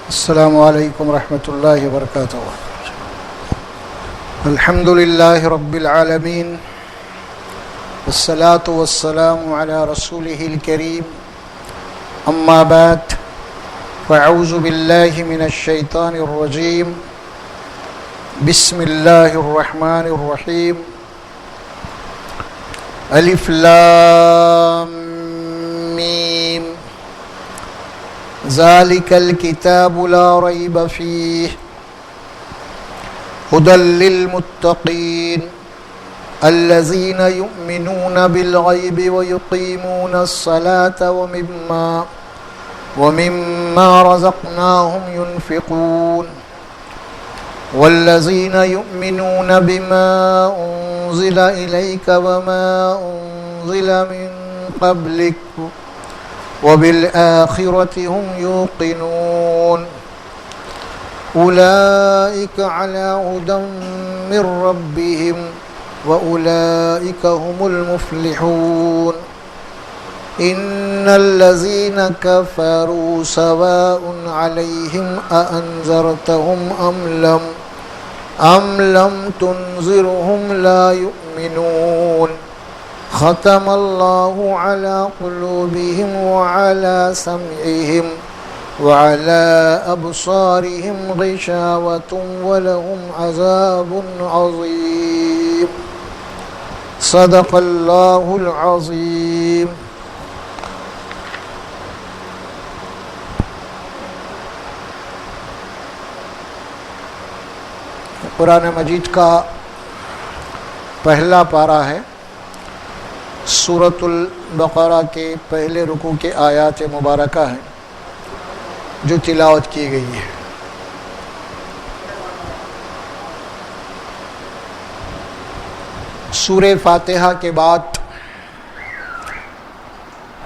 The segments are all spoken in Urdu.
السلام علیکم ورحمۃ اللہ وبرکاتہ۔ الحمد للہ رب العالمین والصلاة والسلام علی رسولہ الکریم، اما بعد فاعوذ باللہ من الشیطان الرجیم، بسم اللہ الرحمن الرحیم۔ الف لام میم، ذلك الكتاب لا ريب فيه هدى للمتقين الذين يؤمنون بالغيب ويقيمون الصلاة ومما رزقناهم ينفقون والذين يؤمنون بما أنزل إليك وما أنزل من قبلك وبالآخرة هم يوقنون أولئك على هدى من ربهم وأولئك هم المفلحون إن الذين كفروا سواء عليهم أأنذرتهم أم لم تنذرهم لا يؤمنون ختم الله على قلوبهم وعلى سمعهم وعلى أبصارهم غشاوة ولهم عذاب عظيم صدق الله العظيم۔ قرآن مجید کا پہلا پارہ ہے، سورۃ البقرہ کے پہلے رکوع کے آیات مبارکہ ہیں جو تلاوت کی گئی ہے۔ سورہ فاتحہ کے بعد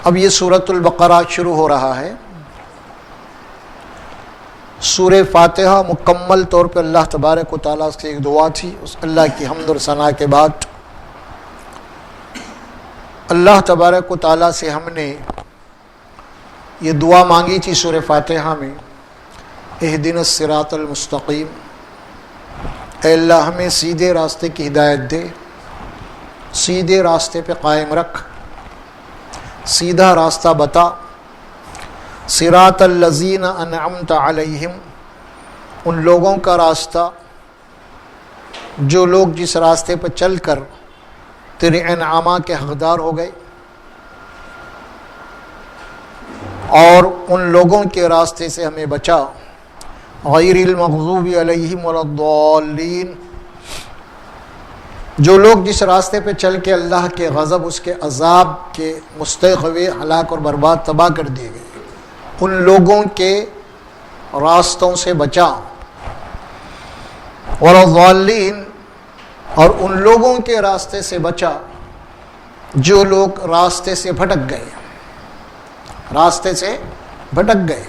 اب یہ سورۃ البقرہ شروع ہو رہا ہے۔ سورہ فاتحہ مکمل طور پہ اللہ تبارک و تعالیٰ سے ایک دعا تھی۔ اس اللہ کی حمد اور ثنا کے بعد اللہ تبارک و تعالیٰ سے ہم نے یہ دعا مانگی تھی سورہ فاتحہ میں، اہدنا الصراط المستقیم، اے اللہ ہمیں سیدھے راستے کی ہدایت دے، سیدھے راستے پہ قائم رکھ، سیدھا راستہ بتا۔ صراط الذین انعمت علیہم، ان لوگوں کا راستہ جو لوگ جس راستے پر چل کر تیرے انعامہ کے حقدار ہو گئے، اور ان لوگوں کے راستے سے ہمیں بچا، غیر المغضوب علیہم ولا الضالین، جو لوگ جس راستے پہ چل کے اللہ کے غضب، اس کے عذاب کے مستحق ہوئے، ہلاک اور برباد تباہ کر دیے گئے، ان لوگوں کے راستوں سے بچا، ولا الضالین، اور ان لوگوں کے راستے سے بچا جو لوگ راستے سے بھٹک گئے، راستے سے بھٹک گئے۔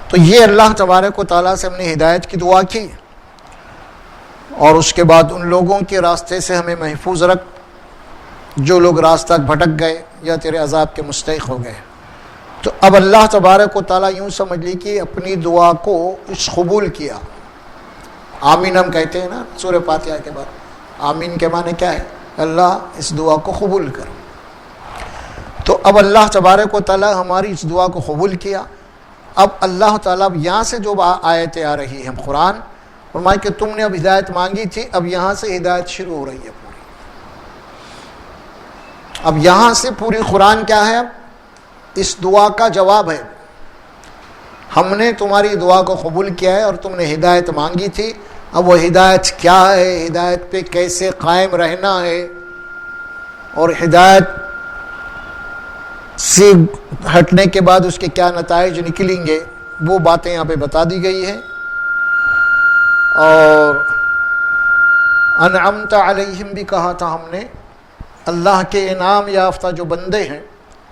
تو یہ اللہ تبارک و تعالیٰ سے ہم نے ہدایت کی دعا کی، اور اس کے بعد ان لوگوں کے راستے سے ہمیں محفوظ رکھ جو لوگ راستہ بھٹک گئے یا تیرے عذاب کے مستحق ہو گئے۔ تو اب اللہ تبارک و تعالیٰ یوں سمجھ لی کہ اپنی دعا کو اس قبول کیا۔ آمین ہم کہتے ہیں نا سورہ فاتحہ کے بعد، آمین کے معنی کیا ہے؟ اللہ اس دعا کو قبول کر۔ تو اب اللہ تبارک و تعالیٰ ہماری اس دعا کو قبول کیا۔ اب اللہ تعالیٰ اب یہاں سے جو آیتیں آ رہی ہیں قرآن، فرمائے کہ تم نے اب ہدایت مانگی تھی، اب یہاں سے ہدایت شروع ہو رہی ہے پوری۔ اب یہاں سے پوری قرآن کیا ہے؟ اب اس دعا کا جواب ہے۔ ہم نے تمہاری دعا کو قبول کیا ہے اور تم نے ہدایت مانگی تھی، اب وہ ہدایت کیا ہے، ہدایت پہ کیسے قائم رہنا ہے، اور ہدایت سے ہٹنے کے بعد اس کے کیا نتائج نکلیں گے، وہ باتیں یہاں پہ بتا دی گئی ہیں۔ اور انعمت علیہم بھی کہا تھا ہم نے، اللہ کے انعام یافتہ جو بندے ہیں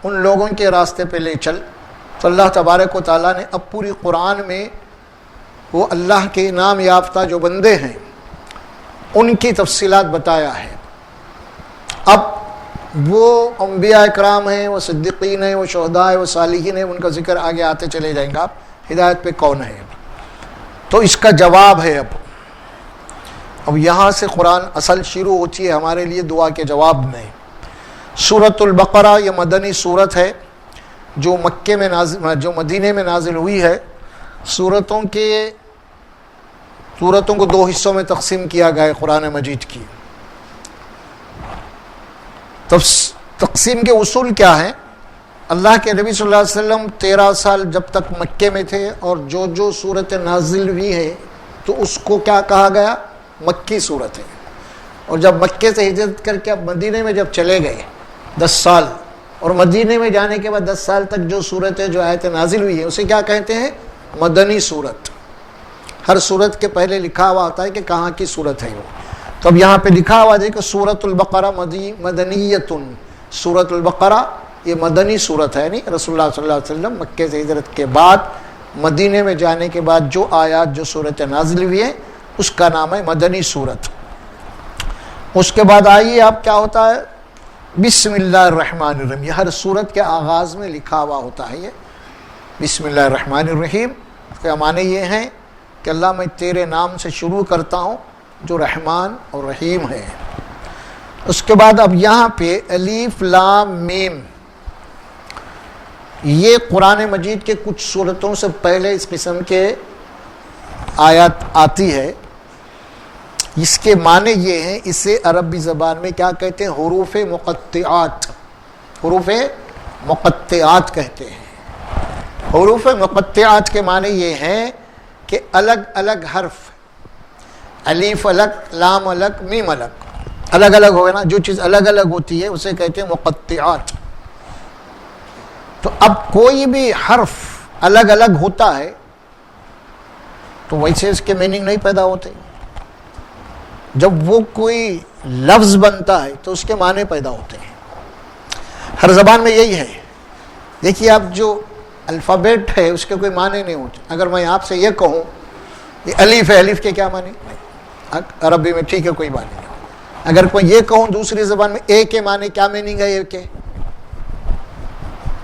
ان لوگوں کے راستے پہ لے چل۔ تو اللہ تبارک و تعالیٰ نے اب پوری قرآن میں وہ اللہ کے انعام یافتہ جو بندے ہیں ان کی تفصیلات بتایا ہے۔ اب وہ انبیاء اکرام ہیں، وہ صدیقین ہیں، وہ شہداء ہیں، وہ صالحین ہیں، ان کا ذکر آگے آتے چلے جائیں گا۔ ہدایت پہ کون ہے؟ تو اس کا جواب ہے اب یہاں سے قرآن اصل شروع ہوتی ہے ہمارے لیے دعا کے جواب میں۔ سورۃ البقرہ یہ مدنی سورت ہے جو مکے میں جو مدینے میں نازل ہوئی ہے۔ سورتوں کو دو حصوں میں تقسیم کیا گیا ہے قرآن مجید کی۔ تقسیم کے اصول کیا ہیں؟ اللہ کے نبی صلی اللہ علیہ وسلم 13 سال جب تک مکے میں تھے اور جو صورت نازل ہوئی ہے تو اس کو کیا کہا گیا؟ مکی صورت ہے۔ اور جب مکے سے ہجرت کر کے اب مدینے میں جب چلے گئے 10 سال، اور مدینے میں جانے کے بعد 10 سال تک جو صورتیں جو آیتیں نازل ہوئی ہیں اسے کیا کہتے ہیں؟ مدنی صورت۔ ہر صورت کے پہلے لکھا ہوا ہوتا ہے کہ کہاں کی صورت ہے وہ۔ تو اب یہاں پہ لکھا ہوا ہے کہ سورۃ البقرہ مدنیۃ، سورۃ البقرہ یہ مدنی صورت ہے، یعنی رسول اللہ صلی اللہ علیہ وسلم مکے سے ہجرت کے بعد مدینے میں جانے کے بعد جو آیات جو صورتیں نازل ہوئی ہیں اس کا نام ہے مدنی صورت۔ اس کے بعد آئیے آپ کیا ہوتا ہے؟ بسم اللہ الرحمن الرحیم، یہ ہر صورت کے آغاز میں لکھا ہوا ہوتا ہے۔ یہ بسم اللہ الرحمن الرحیم اس کے معنی یہ ہیں کہ اللہ میں تیرے نام سے شروع کرتا ہوں جو رحمان اور رحیم ہے۔ اس کے بعد اب یہاں پہ الف لام میم، یہ قرآن مجید کے کچھ صورتوں سے پہلے اس قسم کے آیات آتی ہے۔ اس کے معنی یہ ہیں، اسے عربی زبان میں کیا کہتے ہیں؟ حروف مقطعات، حروف مقطعات کہتے ہیں۔ حروف مقطعات کے معنی یہ ہیں کہ الگ الگ حرف، الف الگ، لام الگ، میم الگ، الگ الگ ہوگا نا، جو چیز الگ الگ ہوتی ہے اسے کہتے ہیں مقطعات۔ تو اب کوئی بھی حرف الگ الگ ہوتا ہے تو ویسے اس کے میننگ نہیں پیدا ہوتے، جب وہ کوئی لفظ بنتا ہے تو اس کے معنی پیدا ہوتے ہیں۔ ہر زبان میں یہی ہے۔ دیکھیے آپ جو الفابیٹ ہے اس کے کوئی معنی نہیں ہوتے۔ اگر میں آپ سے یہ کہوں یہ الف ہے، الف کے کیا معنی؟ عربی میں ٹھیک ہے کوئی معنی نہیں۔ اگر کوئی یہ کہوں دوسری زبان میں اے کے معنی کیا میننگ ہے، اے کے،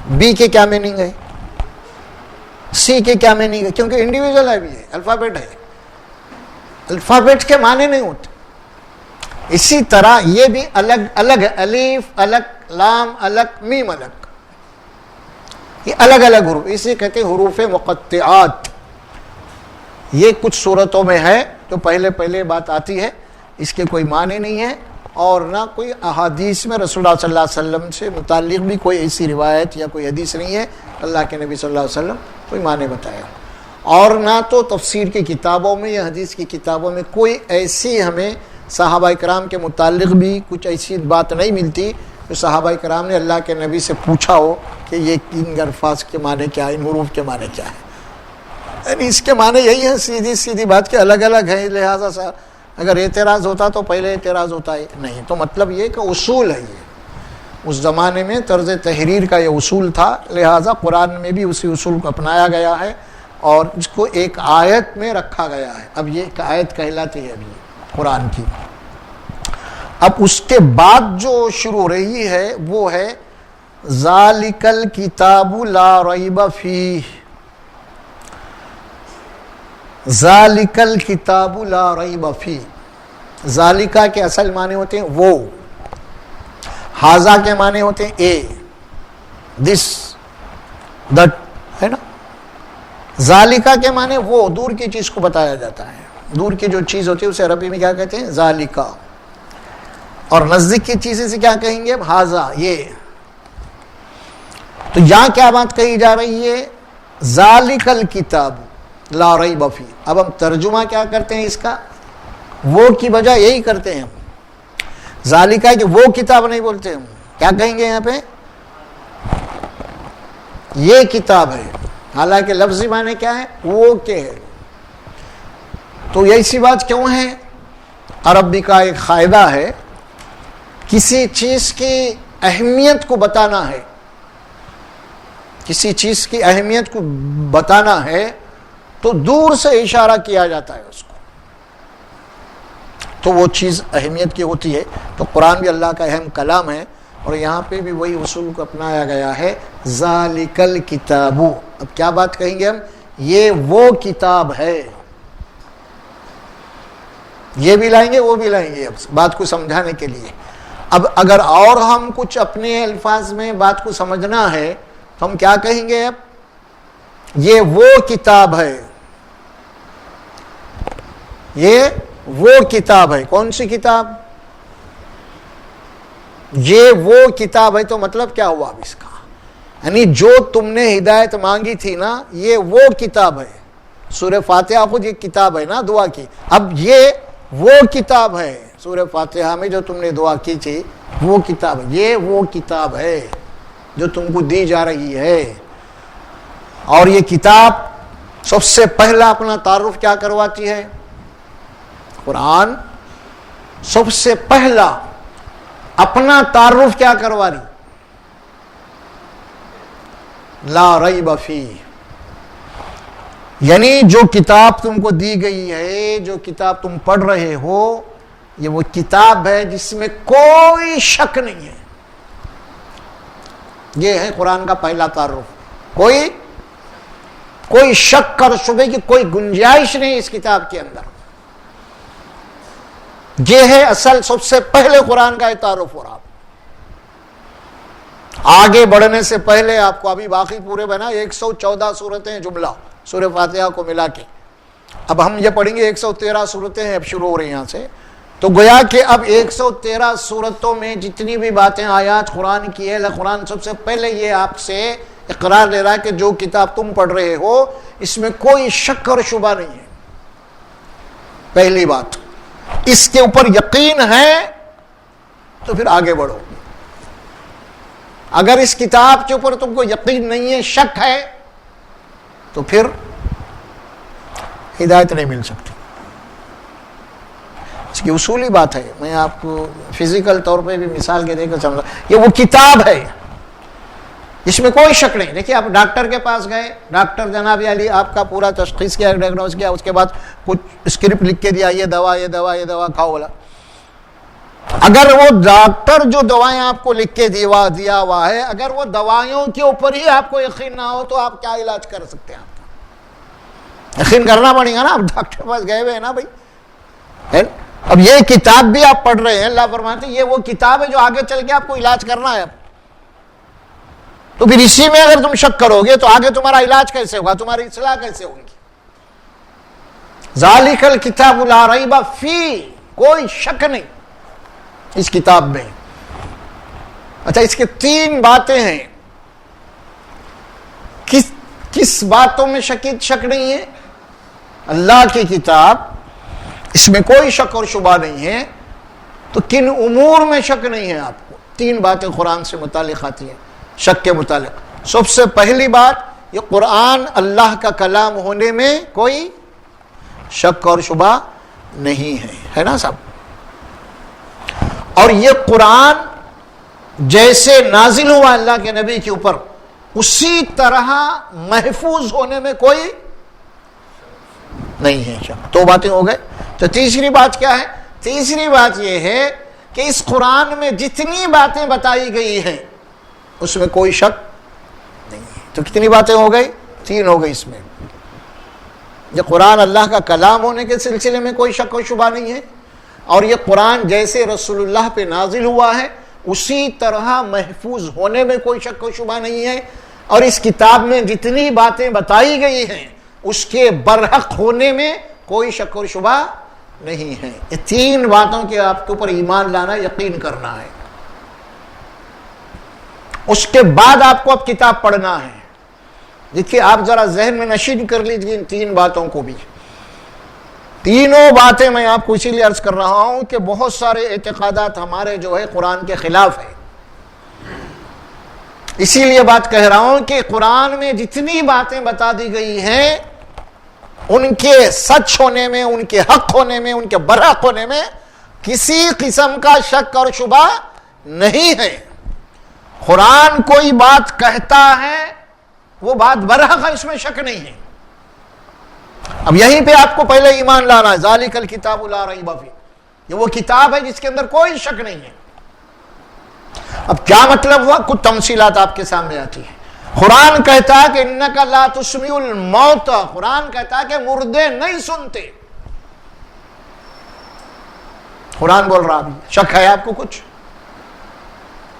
بی کے کیا میننگ ہے، سی کے کیا میننگ ہے، کیونکہ انڈیویجول ہے بھی ہے، الفابیٹ ہے، الفابیٹ کے معنی نہیں ہوتے۔ اسی طرح یہ بھی الگ الگ ہے، الف الگ، لام الگ، میم الگ، یہ الگ الگ حروف، اسے کہتے ہیں حروف مقطعات۔ یہ کچھ صورتوں میں ہے تو پہلے بات آتی ہے، اس کے کوئی معنی نہیں ہے، اور نہ کوئی احادیث میں رسول اللہ صلی اللہ علیہ وسلم سے متعلق بھی کوئی ایسی روایت یا کوئی حدیث نہیں ہے اللہ کے نبی صلی اللہ علیہ وسلم کوئی معنی بتایا، اور نہ تو تفسیر کی کتابوں میں یا حدیث کی کتابوں میں کوئی ایسی ہمیں صحابہ کرام کے متعلق بھی کچھ ایسی بات نہیں ملتی جو صحابہ کرام نے اللہ کے نبی سے پوچھا ہو کہ یہ ان الفاظ کے معنی کیا ہے، ان حروف کے معنی کیا ہے۔ یعنی اس کے معنی یہی ہے، سیدھی بات کہ الگ الگ ہے، لہٰذا اگر اعتراض ہوتا تو پہلے اعتراض ہوتا ہے نہیں۔ تو مطلب یہ کہ اصول ہے، یہ اس زمانے میں طرز تحریر کا یہ اصول تھا، لہٰذا قرآن میں بھی اسی اصول کو اپنایا گیا ہے اور اس کو ایک آیت میں رکھا گیا ہے۔ اب یہ ایک آیت کہلاتی ہے ابھی قرآن کی۔ اب اس کے بعد جو شروع ہو رہی ہے وہ ہے ذالک الکتاب لا ریب فیہ، ذالک الکتاب لا ریب فیہ۔ ذالکہ کے اصل معنی ہوتے ہیں وہ، ہاذا کے معنی ہوتے ہیں اے، دس، دیٹ، ہے نا۔ ذالکہ کے معنی وہ، دور کی چیز کو بتایا جاتا ہے، دور کی جو چیز ہوتی ہے اسے عربی میں کیا کہتے ہیں؟ ذالکہ۔ اور نزدیک کی چیزیں سے کیا کہیں گے؟ ہاذا، یہ۔ تو یہاں کیا بات کہی جا رہی ہے؟ ذالک الکتاب لا ریب فیہ۔ اب ہم ترجمہ کیا کرتے ہیں اس کا؟ وہ کی بجائے یہی کرتے ہیں ہم، ذالکہ کہ وہ کتاب نہیں بولتے ہم، کیا کہیں گے یہاں پہ؟ یہ کتاب ہے، حالانکہ لفظی معنی کیا ہے؟ وہ کے ہے۔ تو یہ ایسی بات کیوں ہے؟ عربی کا ایک قاعدہ ہے، کسی چیز کی اہمیت کو بتانا ہے، کسی چیز کی اہمیت کو بتانا ہے تو دور سے اشارہ کیا جاتا ہے اس کو، تو وہ چیز اہمیت کی ہوتی ہے۔ تو قرآن بھی اللہ کا اہم کلام ہے اور یہاں پہ بھی وہی اصول کو اپنایا گیا ہے، ذالک الکتاب۔ اب کیا بات کہیں گے ہم؟ یہ وہ کتاب ہے. یہ بھی لائیں گے وہ بھی لائیں گے اب بات کو سمجھانے کے لیے. اب اگر اور ہم کچھ اپنے الفاظ میں بات کو سمجھنا ہے تو ہم کیا کہیں گے؟ اب یہ وہ کتاب ہے، یہ وہ کتاب ہے. کون سی کتاب؟ یہ وہ کتاب ہے. تو مطلب کیا ہوا اب اس کا؟ یعنی جو تم نے ہدایت مانگی تھی نا، یہ وہ کتاب ہے. سورہ فاتحہ خود یہ کتاب ہے نا دعا کی. اب یہ وہ کتاب ہے سورہ فاتحہ میں جو تم نے دعا کی تھی، وہ کتاب ہے. یہ وہ کتاب ہے جو تم کو دی جا رہی ہے. اور یہ کتاب سب سے پہلا اپنا تعارف کیا کرواتی ہے؟ قرآن سب سے پہلا اپنا تعارف کیا کروا رہی؟ لا ریب فیہ. یعنی جو کتاب تم کو دی گئی ہے، جو کتاب تم پڑھ رہے ہو، یہ وہ کتاب ہے جس میں کوئی شک نہیں ہے. یہ ہے قرآن کا پہلا تعارف. کوئی شک اور شبہ کی کوئی گنجائش نہیں اس کتاب کے اندر. یہ ہے اصل سب سے پہلے قرآن کا تعارف. اور آپ آگے بڑھنے سے پہلے آپ کو ابھی باقی پورے بنا 114 صورتیں جملہ سورہ فاتحہ کو ملا کے. اب ہم یہ پڑھیں گے 113 صورتیں ہیں اب شروع ہو رہی ہیں یہاں سے. تو گویا کہ اب 113 صورتوں میں جتنی بھی باتیں آیات قرآن کی ہے، قرآن سب سے پہلے یہ آپ سے اقرار لے رہا ہے کہ جو کتاب تم پڑھ رہے ہو اس میں کوئی شک اور شبہ نہیں ہے. پہلی بات اس کے اوپر یقین ہے تو پھر آگے بڑھو. اگر اس کتاب کے اوپر تم کو یقین نہیں ہے، شک ہے، تو پھر ہدایت نہیں مل سکتی. اس کی اصولی بات ہے. میں آپ کو فزیکل طور پہ بھی مثال کے دے کر سمجھا. یہ وہ کتاب ہے، اس میں کوئی شک نہیں. دیکھیے آپ ڈاکٹر کے پاس گئے، ڈاکٹر جناب علی آپ کا پورا تشخیص کیا، ڈائگنوز کیا، اس کے بعد کچھ اسکرپٹ لکھ کے دیا، یہ دوا کھاؤ بولا. اگر وہ ڈاکٹر جو دوائیں آپ کو لکھ کے دیا ہوا ہے، اگر وہ دوائیوں کے اوپر ہی آپ کو یقین نہ ہو تو آپ کیا علاج کر سکتے ہیں؟ آپ یقین کرنا پڑے گا نا. آپ ڈاکٹر کے پاس گئے ہوئے ہیں نا بھائی. اب یہ کتاب بھی آپ پڑھ رہے ہیں، اللہ فرماتے ہیں یہ وہ کتاب ہے جو آگے چل کے آپ کو علاج کرنا ہے. اب تو پھر اسی میں اگر تم شک کرو گے تو آگے تمہارا علاج کیسے ہوگا، تمہاری اصلاح کیسے ہوگی؟ ذالک الکتاب لا ریب فیہ، کوئی شک نہیں اس کتاب میں. اچھا اس کے 3 باتیں ہیں. کس باتوں میں شک نہیں ہے؟ اللہ کی کتاب، اس میں کوئی شک اور شبہ نہیں ہے. تو کن امور میں شک نہیں ہے آپ کو؟ 3 باتیں قرآن سے متعلق آتی ہیں شک کے متعلق. سب سے پہلی بات، یہ قرآن اللہ کا کلام ہونے میں کوئی شک اور شبہ نہیں ہے نا صاحب. اور یہ قرآن جیسے نازل ہوا اللہ کے نبی کے اوپر، اسی طرح محفوظ ہونے میں کوئی نہیں ہے شک. 2 باتیں ہو گئے. تو تیسری بات کیا ہے؟ تیسری بات یہ ہے کہ اس قرآن میں جتنی باتیں بتائی گئی ہیں اس میں کوئی شک نہیں ہے. تو کتنی باتیں ہو گئی؟ 3 ہو گئی اس میں. یہ قرآن اللہ کا کلام ہونے کے سلسلے میں کوئی شک و شبہ نہیں ہے، اور یہ قرآن جیسے رسول اللہ پہ نازل ہوا ہے اسی طرح محفوظ ہونے میں کوئی شک و شبہ نہیں ہے، اور اس کتاب میں جتنی باتیں بتائی گئی ہیں اس کے برحق ہونے میں کوئی شک و شبہ نہیں ہے. یہ 3 باتوں کے آپ کے اوپر ایمان لانا، یقین کرنا ہے. اس کے بعد آپ کو اب کتاب پڑھنا ہے. دیکھیے آپ ذرا ذہن میں نشین کر لیجیے ان 3 باتوں کو بھی. تینوں باتیں میں آپ کو اسی لیے عرض کر رہا ہوں کہ بہت سارے اعتقادات ہمارے جو ہے قرآن کے خلاف ہے. اسی لیے بات کہہ رہا ہوں کہ قرآن میں جتنی باتیں بتا دی گئی ہیں ان کے سچ ہونے میں، ان کے حق ہونے میں، ان کے برحق ہونے میں کسی قسم کا شک اور شبہ نہیں ہے. قرآن کوئی بات کہتا ہے وہ بات برحق ہے، اس میں شک نہیں ہے. اب یہیں پہ آپ کو پہلے ایمان لانا ہے. ذالک الکتاب لا ریب فیہ، یہ وہ کتاب ہے جس کے اندر کوئی شک نہیں ہے. اب کیا مطلب ہوا؟ کچھ تمثیلات آپ کے سامنے آتی ہیں. قرآن کہتا ہے کہ انک لا تسمع الموتى، قرآن کہتا ہے کہ مردے نہیں سنتے. قرآن بول رہا. شک ہے آپ کو کچھ؟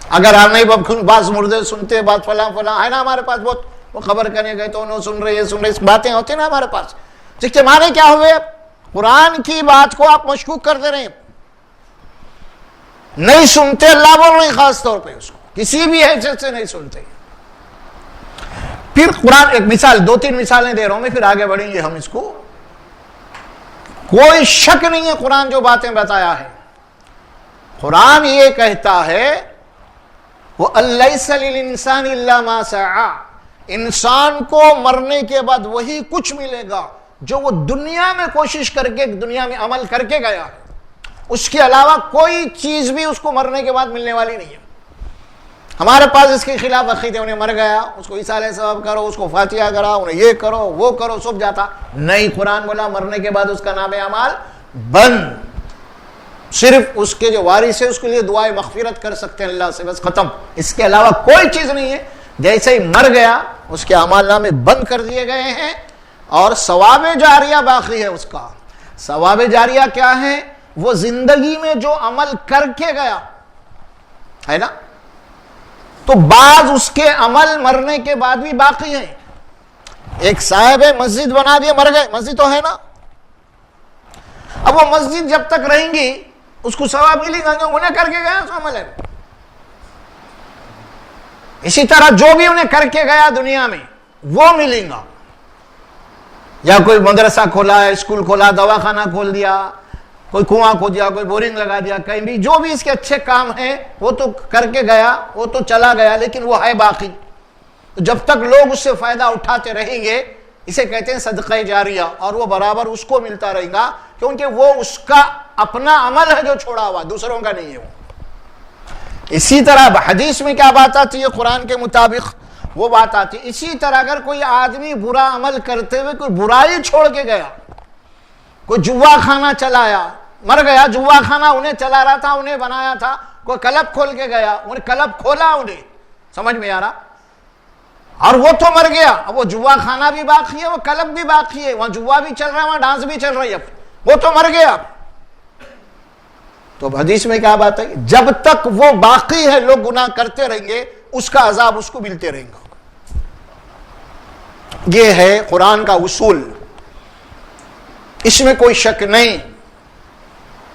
اگر ہم نہیں بعض مردے سنتے، بعض فلاں فلاں ہے نا ہمارے پاس بہت، وہ خبر کرنے گئے تو انہوں سن رہے یہ سن رہے، اس باتیں ہوتی نا ہمارے پاس. جس کے معنی کیا ہوئے؟ قرآن کی بات کو آپ مشکوک کر دے رہے ہیں. نہیں سنتے، اللہ بول رہے ہیں خاص طور پہ اس کو کسی بھی حیثیت سے نہیں سنتے. پھر قرآن ایک مثال، 2-3 مثالیں دے رہا ہوں میں، پھر آگے بڑھیں گے ہم اس کو. کوئی شک نہیں ہے قرآن جو باتیں بتایا ہے. قرآن یہ کہتا ہے وَأَلَّيْسَ لِلْإِنسَانِ إِلَّا مَا سَعَى، انسان کو مرنے کے بعد وہی کچھ ملے گا جو وہ دنیا میں کوشش کر کے، دنیا میں عمل کر کے گیا ہے. اس کے علاوہ کوئی چیز بھی اس کو مرنے کے بعد ملنے والی نہیں ہے. ہمارے پاس اس کے خلاف عقیدے، انہیں مر گیا اس کو ایصال ثواب کرو، اس کو فاتحہ کرا، انہیں یہ کرو وہ کرو، سب جاتا نہیں. قرآن بولا مرنے کے بعد اس کا نام اعمال بند. صرف اس کے جو وارث ہے اس کے لیے دعائیں مغفرت کر سکتے ہیں اللہ سے، بس ختم. اس کے علاوہ کوئی چیز نہیں ہے. جیسے ہی مر گیا اس کے اعمال نامے بند کر دیے گئے ہیں، اور ثواب جاریہ باقی ہے. اس کا ثواب جاریہ کیا ہے؟ وہ زندگی میں جو عمل کر کے گیا ہے نا، تو بعض اس کے عمل مرنے کے بعد بھی باقی ہیں. ایک صاحب مسجد بنا دیے، مر گئے، مسجد تو ہے نا. اب وہ مسجد جب تک رہیں گی اس کو ثواب ملے گا جو انہیں کر کے گیا اس عمل ہے. اسی طرح جو بھی انہیں کر کے گیا دنیا میں وہ ملے گا. یا کوئی مدرسہ کھولا ہے، اسکول کھولا، دواخانہ کھول دیا، کوئی کنواں کھود دیا، کوئی بورنگ لگا دیا، کہیں بھی جو بھی اس کے اچھے کام ہیں وہ تو کر کے گیا، وہ تو چلا گیا، لیکن وہ ہے باقی. جب تک لوگ اس سے فائدہ اٹھاتے رہیں گے اسے کہتے ہیں صدقہ جاریہ، اور وہ برابر اس کو ملتا رہے گا کیونکہ وہ اس کا اپنا عمل ہے جو چھوڑا ہوا، دوسروں کا نہیں ہے وہ. اسی طرح حدیث میں کیا بات آتی ہے قرآن کے مطابق؟ وہ بات آتی ہے اسی طرح اگر کوئی آدمی برا عمل کرتے ہوئے کوئی برائی چھوڑ کے گیا، کوئی جوا خانہ چلایا، مر گیا، جوا خانہ انہیں چلا رہا تھا، انہیں بنایا تھا، کوئی کلب کھول کے گیا، انہیں کلب کھولا، انہیں سمجھ میں آ رہا، اور وہ تو مر گیا. اب وہ جوا خانہ بھی باقی ہے، وہ کلب بھی باقی ہے، وہاں جوا بھی چل رہا ہے، وہاں ڈانس بھی چل رہی ہے، وہ تو مر گیا. تو حدیث میں کیا بات ہے؟ جب تک وہ باقی ہے لوگ گناہ کرتے رہیں گے اس کا عذاب اس کو ملتے رہیں گا. یہ ہے قرآن کا اصول، اس میں کوئی شک نہیں.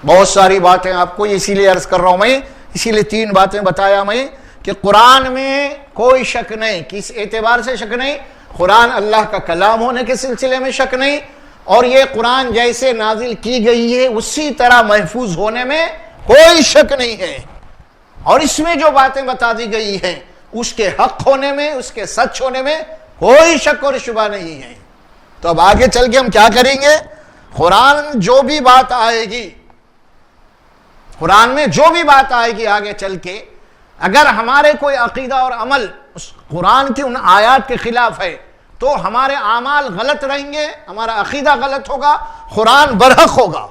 بہت ساری باتیں آپ کو اسی لیے عرض کر رہا ہوں میں، اسی لیے 3 باتیں بتایا میں کہ قرآن میں کوئی شک نہیں. کس اعتبار سے شک نہیں؟ قرآن اللہ کا کلام ہونے کے سلسلے میں شک نہیں، اور یہ قرآن جیسے نازل کی گئی ہے اسی طرح محفوظ ہونے میں کوئی شک نہیں ہے. اور اس میں جو باتیں بتا دی گئی ہیں اس کے حق ہونے میں، اس کے سچ ہونے میں کوئی شک اور شبہ نہیں ہے. تو اب آگے چل کے ہم کیا کریں گے؟ قرآن جو بھی بات آئے گی، قرآن میں جو بھی بات آئے گی آگے چل کے، اگر ہمارے کوئی عقیدہ اور عمل اس قرآن کی ان آیات کے خلاف ہے تو ہمارے اعمال غلط رہیں گے، ہمارا عقیدہ غلط ہوگا، قرآن برحق ہوگا.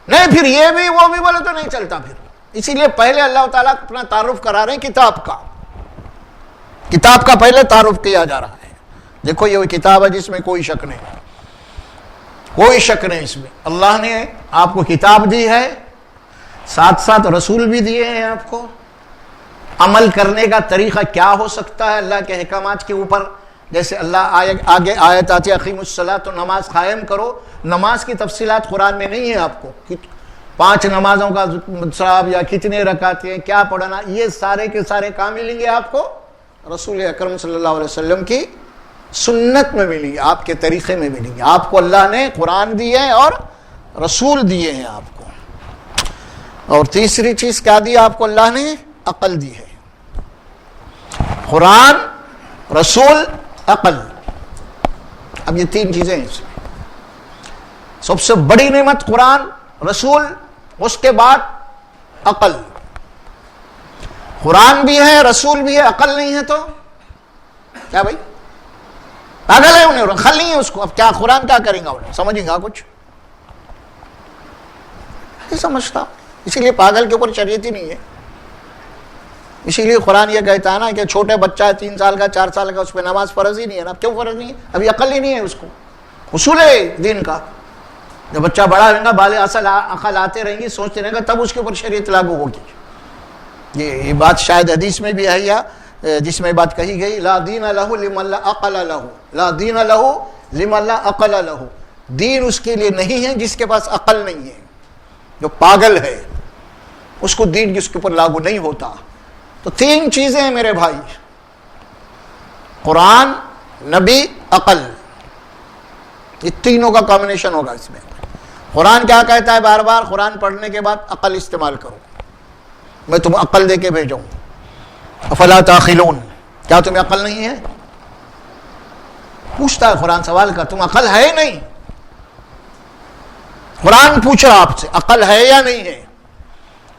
نہیں پھر یہ بھی وہ بھی بولے تو نہیں چلتا پھر. اسی لیے پہلے اللہ تعالیٰ اپنا تعارف کرا رہے ہیں کتاب کا. کتاب کا پہلے تعارف کیا جا رہا ہے. دیکھو یہ وہی کتاب ہے جس میں کوئی شک نہیں، کوئی شک نہیں. اس میں اللہ نے آپ کو کتاب دی ہے، ساتھ ساتھ رسول بھی دیے ہیں آپ کو. عمل کرنے کا طریقہ کیا ہو سکتا ہے اللہ کے احکامات کے اوپر؟ جیسے اللہ آگے آیت آتی ہے اقیم الصلاۃ، تو نماز قائم کرو. نماز کی تفصیلات قرآن میں نہیں ہے آپ کو، 5 نمازوں کا ثواب یا کتنے رکعتیں کیا پڑھنا، یہ سارے کے سارے کام ملیں گے آپ کو رسول اکرم صلی اللہ علیہ وسلم کی سنت میں ملیں گے، آپ کے طریقے میں ملیں گے. آپ کو اللہ نے قرآن دیے ہیں اور رسول دیے ہیں آپ کو. اور تیسری چیز کیا دی آپ کو اللہ نے؟ عقل دی ہے. قرآن، رسول، عقل. اب یہ 3 چیزیں ہیں. سب سے بڑی نعمت قرآن، رسول، اس کے بعد عقل. قرآن بھی ہے، رسول بھی ہے، عقل نہیں ہے تو کیا بھائی؟ پاگل ہے، انہیں عقل نہیں ہے اس کو. اب کیا قرآن کیا کریں گا؟ انہیں سمجھیں گا کچھ نہیں سمجھتا. اسی لیے پاگل کے اوپر شریعت ہی نہیں ہے. اسی لیے قرآن یہ کہتا ہے نا کہ چھوٹے بچہ ہے 3 سال کا 4 سال کا، اس پہ نماز فرض ہی نہیں ہے نا. کیوں فرض نہیں ہے؟ ابھی عقل ہی نہیں ہے اس کو. اصول ہے دین کا. جب بچہ بڑا رہے گا، بالغ عقل آتے رہیں گی، سوچتے رہیں گا، تب اس کے اوپر شریعت لاگو ہوگی. یہ بات شاید حدیث میں بھی ہے، یا جس میں بات کہی گئی، لا دین لہ لمن لا عقل لہ، لا دین لہ لمن لا عقل لہ. دین اس کے لیے نہیں ہے جس کے پاس عقل نہیں ہے. جو پاگل ہے اس کو دین جس کے اوپر لاگو نہیں ہوتا. تو 3 چیزیں ہیں میرے بھائی، قرآن، نبی، عقل. یہ تینوں کا کامبینیشن ہوگا اس میں. قرآن کیا کہتا ہے بار بار؟ قرآن پڑھنے کے بعد عقل استعمال کرو، میں تمہیں عقل دے کے بھیجوں. افلا تعقلون، کیا تمہیں عقل نہیں ہے؟ پوچھتا ہے قرآن سوال کا، تم عقل ہے نہیں؟ قرآن پوچھ رہا آپ سے عقل ہے یا نہیں ہے.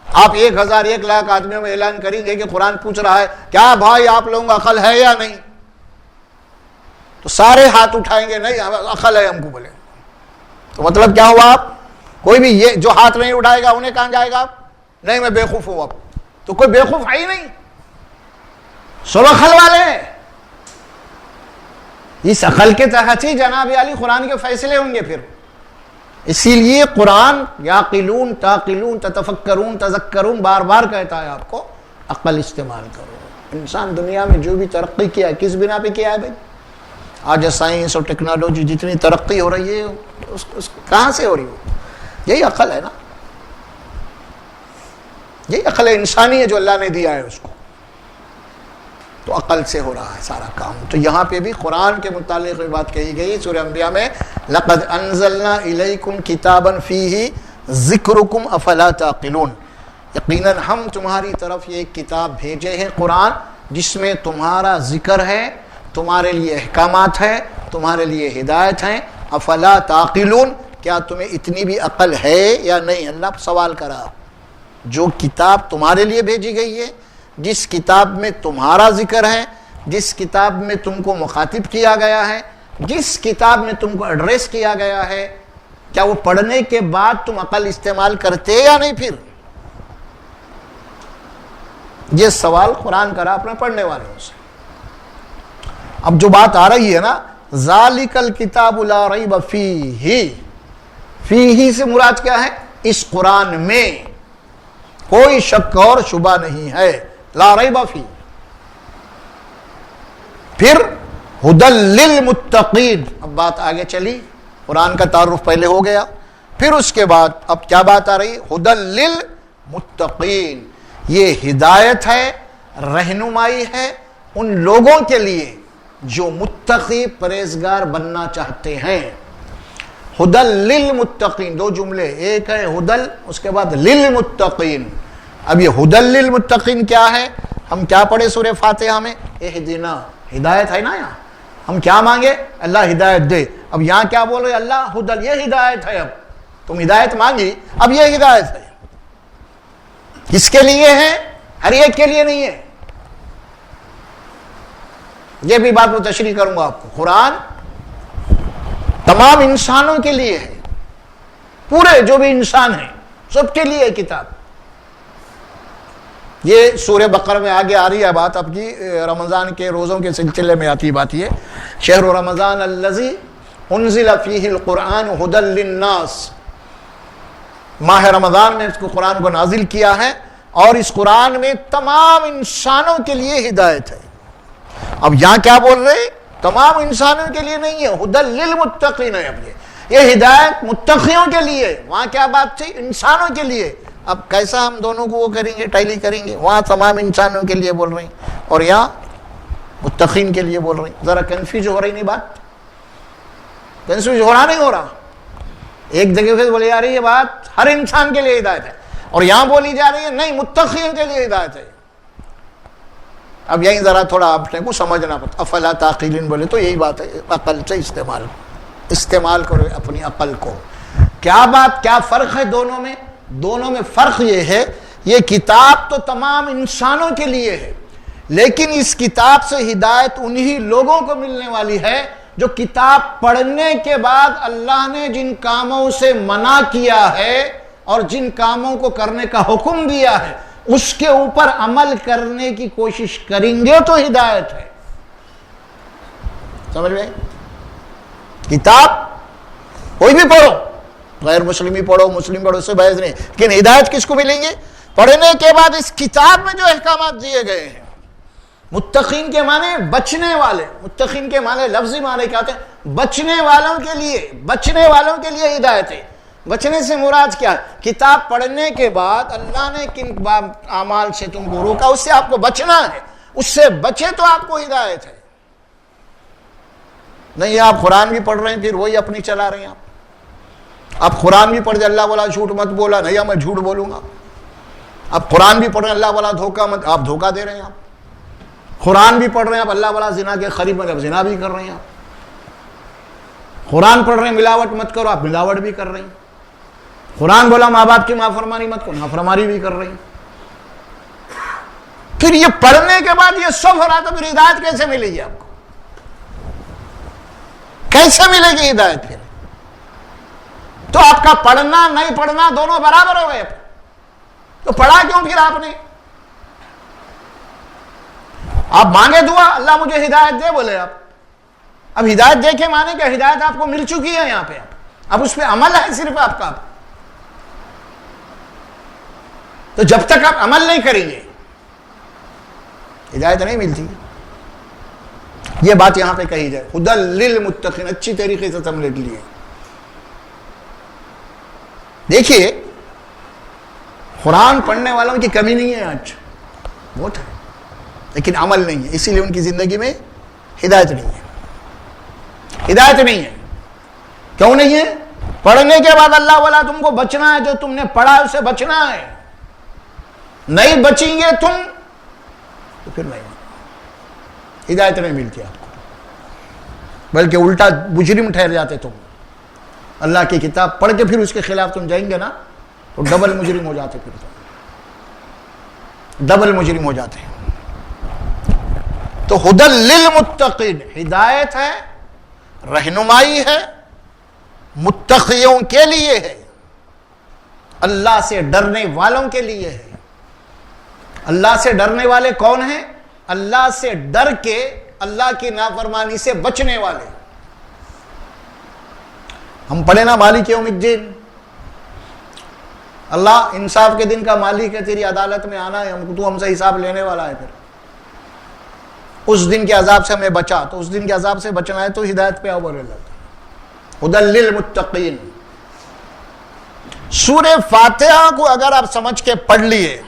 آپ 1000 1 لاکھ آدمیوں میں اعلان کریں گے کہ قرآن پوچھ رہا ہے کیا بھائی آپ لوگوں کو عقل ہے یا نہیں، تو سارے ہاتھ اٹھائیں گے نہیں عقل ہے ہم کو. بولے تو مطلب کیا ہوا؟ آپ کوئی بھی یہ جو ہاتھ نہیں اٹھائے گا انہیں کہاں جائے گا؟ آپ نہیں میں بیوقوف ہوں. اب تو کوئی بیوقوف ہے ہی نہیں، سب عقل والے ہیں. اس عقل کے تحت ہی جناب علی قرآن کے فیصلے ہوں گے. پھر اسی لیے قرآن یعقلون تعقلون تتفکرون تذکرون بار بار کہتا ہے آپ کو عقل استعمال کرو. انسان دنیا میں جو بھی ترقی کیا ہے کس بنا پہ کیا ہے بھائی؟ آج سائنس اور ٹیکنالوجی جتنی ترقی ہو رہی ہے اس کہاں سے ہو رہی ہے؟ یہی عقل ہے نا، یہی عقل انسانی ہے جو اللہ نے دیا ہے اس کو. تو عقل سے ہو رہا ہے سارا کام. تو یہاں پہ بھی قرآن کے متعلق بھی بات کہی گئی سورہ انبیاء میں، لَقَدْ أَنزَلْنَا إِلَيْكُمْ كِتَابًا فِيهِ ذِكْرُكُمْ أَفَلَا تَعْقِلُونَ. یقیناً ہم تمہاری طرف یہ ایک کتاب بھیجے ہیں قرآن جس میں تمہارا ذکر ہے، تمہارے لیے احکامات ہیں، تمہارے لیے ہدایت ہیں. افلا تعقلون، کیا تمہیں اتنی بھی عقل ہے یا نہیں؟ اللہ سوال کرا. جو کتاب تمہارے لیے بھیجی گئی ہے، جس کتاب میں تمہارا ذکر ہے، جس کتاب میں تم کو مخاطب کیا گیا ہے، جس کتاب میں تم کو ایڈریس کیا گیا ہے، کیا وہ پڑھنے کے بعد تم عقل استعمال کرتے یا نہیں؟ پھر یہ سوال قرآن کرا اپنے پڑھنے والوں سے. اب جو بات آ رہی ہے نا، ذالک الکتاب لا ریب فیہ، فیہ سے مراد کیا ہے؟ اس قرآن میں کوئی شک اور شبہ نہیں ہے. لا ریب فیہ. پھر ھدی للمتقین. اب بات آگے چلی، قرآن کا تعارف پہلے ہو گیا، پھر اس کے بعد اب کیا بات آ رہی؟ ھدی للمتقین. یہ ہدایت ہے، رہنمائی ہے ان لوگوں کے لیے جو متقی پرہیزگار بننا چاہتے ہیں. ھدی للمتقین، 2 جملے، ایک ہے ھدی، اس کے بعد للمتقین. اب یہ ھدی للمتقین کیا ہے؟ ہم کیا پڑھے سورہ فاتحہ میں؟ اہدنا، ہدایت ہے نا. یہاں ہم کیا مانگے؟ اللہ ہدایت دے. اب یہاں کیا بول رہے؟ اللہ ھدی، یہ ہدایت ہے. اب تم ہدایت مانگی، اب یہ ہدایت ہے. کس کے لیے ہے؟ ہر ایک کے لیے نہیں ہے. یہ بھی بات میں تشریح کروں گا آپ کو. قرآن تمام انسانوں کے لیے ہے، پورے جو بھی انسان ہیں سب کے لیے کتاب. یہ سورہ بقرہ میں آگے آ رہی ہے بات. اب کی رمضان کے روزوں کے سلسلے میں آتی بات یہ، شہر رمضان الذی انزل فیہ القرآن ھدی للناس. ماہ رمضان میں اس کو قرآن کو نازل کیا ہے اور اس قرآن میں تمام انسانوں کے لیے ہدایت ہے. اب یہاں کیا بول رہے؟ تمام انسانوں کے لیے نہیں ہے، ھدی للمتقین ہے. اب یہ ہدایت متقیوں کے لیے. وہاں کیا بات تھی؟ انسانوں کے لیے. اب کیسا ہم دونوں کو وہ کریں گے، ٹیلی کریں گے؟ وہاں تمام انسانوں کے لیے بول رہے ہیں اور یہاں متقین کے لیے بول رہے ہیں. ذرا کنفیوز ہو رہی نہیں بات؟ کنفیوز ہو رہا نہیں ہو رہا؟ ایک جگہ پہ بولی جا رہی ہے بات ہر انسان کے لیے ہدایت ہے، اور یہاں بولی جا رہی ہے نہیں متقین کے لیے ہدایت ہے. اب یہیں ذرا تھوڑا آپ کو سمجھنا پڑتا. افلا تعقلون بولے تو یہی بات ہے، عقل سے استعمال کرو اپنی عقل کو. کیا بات، کیا فرق ہے دونوں میں؟ دونوں میں فرق یہ ہے، یہ کتاب تو تمام انسانوں کے لیے ہے، لیکن اس کتاب سے ہدایت انہی لوگوں کو ملنے والی ہے جو کتاب پڑھنے کے بعد اللہ نے جن کاموں سے منع کیا ہے اور جن کاموں کو کرنے کا حکم دیا ہے اس کے اوپر عمل کرنے کی کوشش کریں گے تو ہدایت ہے. سمجھ میں؟ کتاب کوئی بھی پڑھو، غیر مسلمی پڑھو، مسلم پڑھو، اس سے بحث نہیں، لیکن ہدایت کس کو ملیں گے؟ پڑھنے کے بعد اس کتاب میں جو احکامات دیے گئے ہیں. متقین کے معنی بچنے والے، متقین کے معنی لفظی معنی کیا ہوتے ہیں؟ بچنے والوں کے لیے، بچنے والوں کے لیے ہدایت ہے. بچنے سے مراد کیا ہے؟ کتاب پڑھنے کے بعد اللہ نے کن اعمال سے تم کو روکا، اس سے آپ کو بچنا ہے، اس سے بچے تو آپ کو ہدایت ہے. نہیں آپ قرآن بھی پڑھ رہے ہیں پھر وہی اپنی چلا رہے ہیں. آپ قرآن بھی پڑھ دیں، اللہ والا جھوٹ مت بولا، نہیں میں جھوٹ بولوں گا. آپ قرآن بھی پڑھ رہے ہیں، اللہ والا دھوکہ مت، آپ دھوکہ دے رہے ہیں. آپ قرآن بھی پڑھ رہے ہیں، آپ اللہ والا زنا کے قریب میں زنا بھی کر رہے ہیں. آپ قرآن پڑھ رہے ہیں ملاوٹ مت کرو، آپ ملاوٹ بھی کر رہے ہیں. قرآن بولا ماں باپ کی نافرمانی مت کرو، نافرمانی بھی کر رہے ہیں. پھر یہ پڑھنے کے بعد یہ سب ہو رہا تو پھر ہدایت کیسے ملے گی آپ کو؟ کیسے ملے گی ہدایت پھر؟ تو آپ کا پڑھنا نہیں پڑھنا دونوں برابر ہو گئے. تو پڑھا کیوں پھر آپ نے؟ آپ مانگے دعا اللہ مجھے ہدایت دے بولے آپ. اب ہدایت دے کے مانے کہ ہدایت آپ کو مل چکی ہے یہاں پہ، اب اس پہ عمل ہے صرف آپ کا. تو جب تک آپ عمل نہیں کریں گے ہدایت نہیں ملتی. یہ بات یہاں پہ کہی جائے، ہدی للمتقین، اچھی طریقے سے سمجھ لیے. دیکھیے قرآن پڑھنے والوں کی کمی نہیں ہے، آج بہت ہے، لیکن عمل نہیں ہے، اسی لیے ان کی زندگی میں ہدایت نہیں ہے. ہدایت نہیں ہے. کیوں نہیں ہے؟ پڑھنے کے بعد اللہ والا تم کو بچنا ہے، جو تم نے پڑھا ہے اسے بچنا ہے. نہیں بچیں گے تم تو پھر نہیں، ہدایت نہیں ملتی آپ کو، بلکہ الٹا مجرم ٹھہر جاتے تم. اللہ کی کتاب پڑھ کے پھر اس کے خلاف تم جائیں گے نا تو ڈبل مجرم ہو جاتے، پھر ڈبل مجرم ہو جاتے. تو ہدی للمتقین، ہدایت ہے، رہنمائی ہے، متقیوں کے لیے ہے، اللہ سے ڈرنے والوں کے لیے ہے. اللہ سے ڈرنے والے کون ہیں؟ اللہ سے ڈر کے اللہ کی نافرمانی سے بچنے والے. ہم پڑھے نا مالک یوم الدین، اللہ انصاف کے دن کا مالک ہے، تیری عدالت میں آنا ہے، تو ہم سے حساب لینے والا ہے. پھر اس دن کے عذاب سے ہمیں بچا، تو اس دن کے عذاب سے بچنا ہے تو ہدایت پہ آؤ بولے اللہ. ہدی للمتقین. سورہ فاتحہ کو اگر آپ سمجھ کے پڑھ لیے،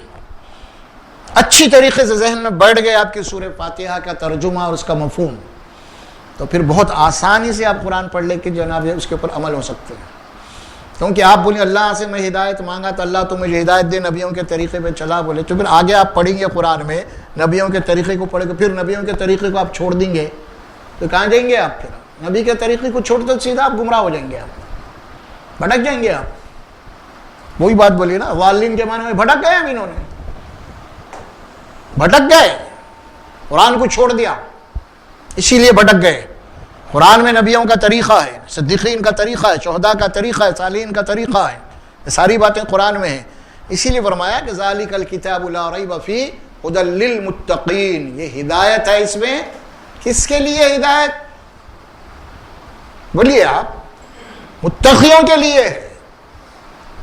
اچھی طریقے سے ذہن میں بیٹھ گئے آپ کی سورہ فاتحہ کا ترجمہ اور اس کا مفہوم، تو پھر بہت آسانی سے آپ قرآن پڑھ لے کے جناب اس کے اوپر عمل ہو سکتے ہیں. کیونکہ آپ بولیں اللہ سے میں ہدایت مانگا تو اللہ تو مجھے ہدایت دے، نبیوں کے طریقے پہ چلا بولے، تو پھر آگے آپ پڑھیں گے قرآن میں نبیوں کے طریقے کو پڑھیں گے، پھر نبیوں کے طریقے کو آپ چھوڑ دیں گے تو کہاں جائیں گے آپ؟ پھر نبی کے طریقے کو چھوڑ تو سیدھا آپ گمراہ ہو جائیں گے، آپ بھٹک جائیں گے. آپ وہی بات بولیے نا، والدین کے معنی میں بھٹک گئے. اب انہوں نے بھٹک گئے، قرآن کو چھوڑ دیا، اسی لیے بھٹک گئے. قرآن میں نبیوں کا طریقہ ہے، صدیقین کا طریقہ ہے، شہداء کا طریقہ ہے، صالحین کا طریقہ ہے، یہ ساری باتیں قرآن میں ہیں. اسی لیے فرمایا کہ ذالک الکتاب لا ریب فیہ ھدی للمتقین. یہ ہدایت ہے، اس میں کس کے لیے ہدایت؟ بولیے آپ. متقیوں کے لیے ہے،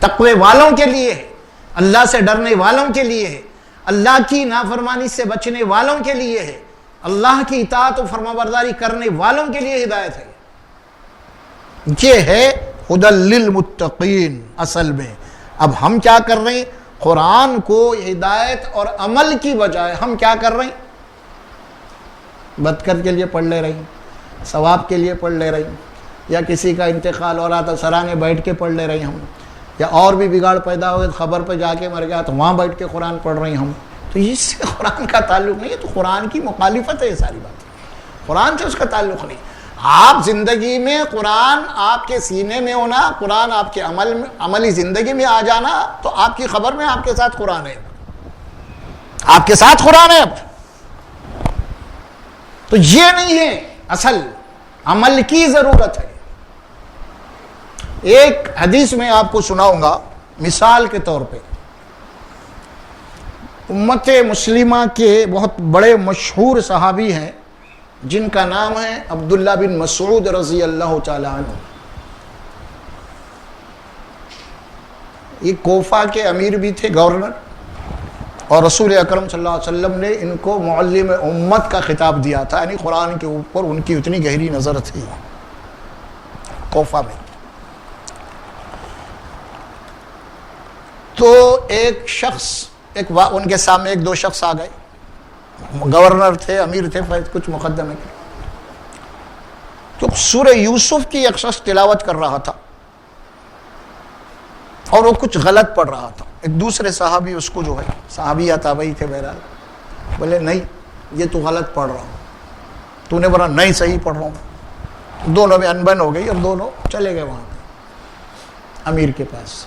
تقوی والوں کے لیے ہے، اللہ سے ڈرنے والوں کے لیے ہے، اللہ کی نافرمانی سے بچنے والوں کے لیے ہے، اللہ کی اطاعت و فرمانبرداری کرنے والوں کے لیے ہدایت ہے. یہ ہے ھدی للمتقین اصل میں. اب ہم کیا کر رہے ہیں؟ قرآن کو ہدایت اور عمل کی بجائے ہم کیا کر رہے ہیں؟ بدکر کے لیے پڑھ لے رہے ہیں، ثواب کے لیے پڑھ لے رہے ہیں، یا کسی کا انتقال ہو رہا تھا سرانے بیٹھ کے پڑھ لے رہے ہیں ہم، یا اور بھی بگاڑ پیدا ہوئے خبر پہ جا کے مر گیا تو وہاں بیٹھ کے قرآن پڑھ رہے ہیں ہم. تو اس سے قرآن کا تعلق نہیں ہے، تو قرآن کی مخالفت ہے یہ ساری باتیں. قرآن سے اس کا تعلق نہیں. آپ زندگی میں قرآن آپ کے سینے میں ہونا، قرآن آپ کے عملی زندگی میں آ جانا، تو آپ کی خبر میں آپ کے ساتھ قرآن ہے، آپ کے ساتھ قرآن ہے. تو یہ نہیں ہے اصل، عمل کی ضرورت ہے. ایک حدیث میں آپ کو سناؤں گا مثال کے طور پہ. امت مسلمہ کے بہت بڑے مشہور صحابی ہیں جن کا نام ہے عبداللہ بن مسعود رضی اللہ تعالی عنہ. یہ کوفہ کے امیر بھی تھے، گورنر، اور رسول اکرم صلی اللہ علیہ وسلم نے ان کو معلم امت کا خطاب دیا تھا، یعنی قرآن کے اوپر ان کی اتنی گہری نظر تھی کوفہ میں. تو ایک شخص ان کے سامنے ایک دو شخص آ گئے، گورنر تھے، امیر تھے، کچھ مقدمے کے. تو سورہ یوسف کی ایک شخص تلاوت کر رہا تھا اور وہ کچھ غلط پڑھ رہا تھا. ایک دوسرے صحابی اس کو جو ہے، صحابی یا تابعی تھے بہرحال، بولے نہیں یہ تو غلط پڑھ رہا ہوں. تو نے بولا نہیں صحیح پڑھ رہا ہوں. دونوں میں انبن ہو گئی اور دونوں چلے گئے وہاں پہ امیر کے پاس.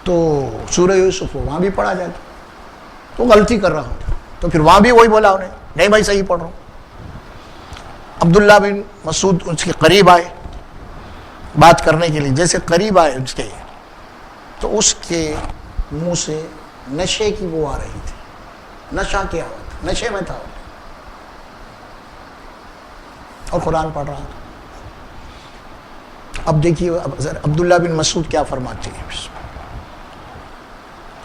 تو سورہ یوسف وہاں بھی پڑھا جاتا، تو غلطی کر رہا ہوں. تو پھر وہاں بھی وہی بولا انہیں، نہیں بھائی صحیح پڑھ رہا ہوں. عبداللہ بن مسعود اس کے قریب آئے بات کرنے کے لیے. جیسے قریب آئے اس کے، تو اس کے منہ سے نشے کی بو آ رہی تھی. نشہ کیا ہوا تھا، نشے میں تھا اور قرآن پڑھ رہا تھا. اب دیکھیے عبداللہ بن مسعود کیا فرماتے ہیں.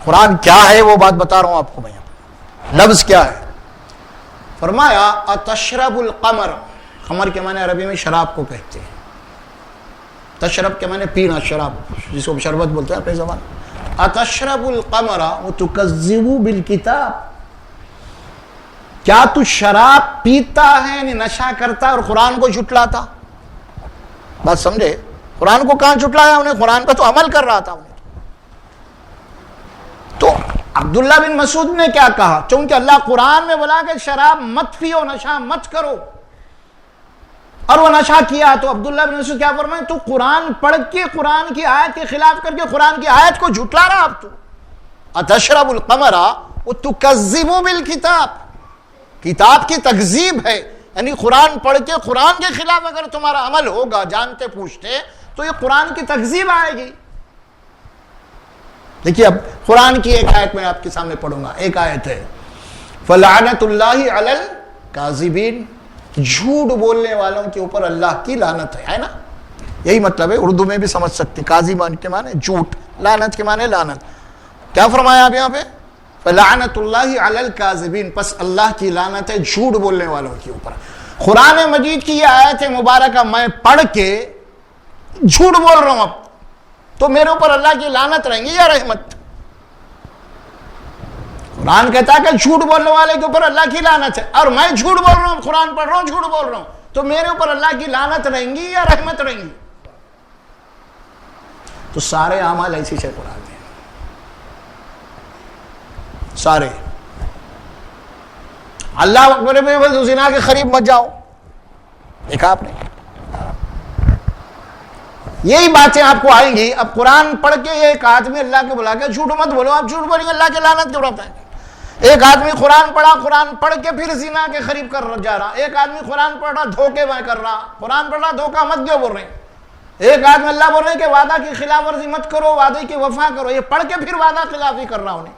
قرآن کیا ہے وہ بات بتا رہا ہوں آپ کو میں. لفظ کیا ہے؟ فرمایا اتشرب القمر. قمر کے معنی عربی میں شراب کو کہتے ہیں. تشرب کے معنی پینا، شراب جس کو شربت بولتے ہیں اپنی زبان. اتشرب القمر وتکذب بالکتاب. کیا تو شراب پیتا ہے یعنی نشہ کرتا اور قرآن کو جھٹلاتا؟ بات سمجھے؟ قرآن کو کہاں جھٹلایا انہیں؟ قرآن کا تو عمل کر رہا تھا انہیں. تو عبداللہ بن مسعود نے کیا کہا؟ چونکہ اللہ قرآن میں بولا کہ شراب مت پیو، نشہ مت کرو، اور وہ نشہ کیا. تو عبداللہ بن مسعود کیا فرمائے؟ تو قرآن پڑھ کے قرآن کی آیت کے خلاف کر کے قرآن کی آیت کو جھٹلا رہا. اب تو اتشرب القمر وتکذب بالکتاب، کتاب کی تکذیب ہے، یعنی قرآن پڑھ کے قرآن کے خلاف اگر تمہارا عمل ہوگا جانتے پوچھتے تو یہ قرآن کی تکذیب آئے گی. دیکھیے اب قرآن کی ایک آیت میں آپ کے سامنے پڑھوں گا. ایک آیت ہے فَلَعْنَةُ اللَّهِ عَلَى الْكَاذِبِينَ، جھوٹ بولنے والوں کے اوپر اللہ کی لعنت ہے نا. یہی مطلب ہے، اردو میں بھی سمجھ سکتے. کاذب کے معنی جھوٹ، لعنت کے معنی لعنت. کیا فرمایا آپ یہاں پہ؟ فَلَعْنَةُ اللَّهِ عَلَى الْكَاذِبِينَ، پس اللہ کی لعنت ہے جھوٹ بولنے والوں کے اوپر. قرآن مجید کی یہ آیت مبارکہ میں پڑھ کے جھوٹ بول رہا ہوں اب، تو میرے اوپر اللہ کی لعنت رہیں گی یا رحمت؟ قرآن کہتا ہے کہ جھوٹ بولنے والے کے اوپر اللہ کی لعنت ہے، اور میں جھوٹ بول رہا ہوں، قرآن پڑھ رہا ہوں، جھوٹ بول رہا ہوں، تو میرے اوپر اللہ کی لعنت رہیں گی یا رحمت رہیں گی؟ تو سارے اعمال ایسی سے قرآن میں سارے. اللہ اکبر میں زنا کے قریب مت جاؤ، دیکھا آپ نے؟ یہی باتیں آپ کو آئیں گی. اب قرآن پڑھ کے ایک آدمی اللہ کے بلا کے جھوٹ مت بولو، آپ جھوٹ بولیں گے اللہ کے لعنت کے برابر ہے. ایک آدمی قرآن پڑھا، قرآن پڑھ کے پھر زنا کے قریب کر جا رہا. ایک آدمی قرآن پڑھ رہا دھوکے میں کر رہا. قرآن پڑھ رہا دھوکہ مت کیوں بول رہے ہیں؟ ایک آدمی اللہ بول رہے ہیں کہ وعدہ کی خلاف ورزی مت کرو، وعدے کی وفا کرو. یہ پڑھ کے پھر وعدہ خلافی کر رہا انہیں.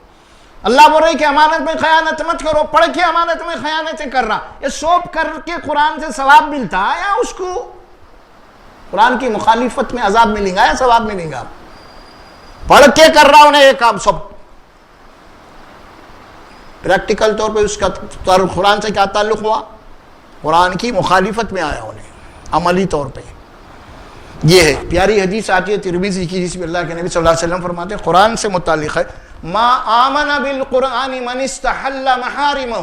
اللہ بول رہے ہیں کہ امانت میں خیانت مت کرو، پڑھ کے امانت میں خیانتیں کر رہا. یہ سوپ کر کے قرآن سے ثواب ملتا ہے یا اس کو قرآن کی مخالفت میں عذاب ملے گا یا ثواب ملے گا؟ پڑھ کے کر رہا انہیں یہ کام سب. پریکٹیکل طور پہ اس کا قرآن سے کیا تعلق ہوا؟ قرآن کی مخالفت میں آیا انہیں عملی طور پہ. یہ ہے پیاری حدیث آتی ہے ترمذی کی، جس میں اللہ کے نبی صلی اللہ علیہ وسلم فرماتے ہیں قرآن سے متعلق ہے ما آمن بالقرآن من استحل محارمہ.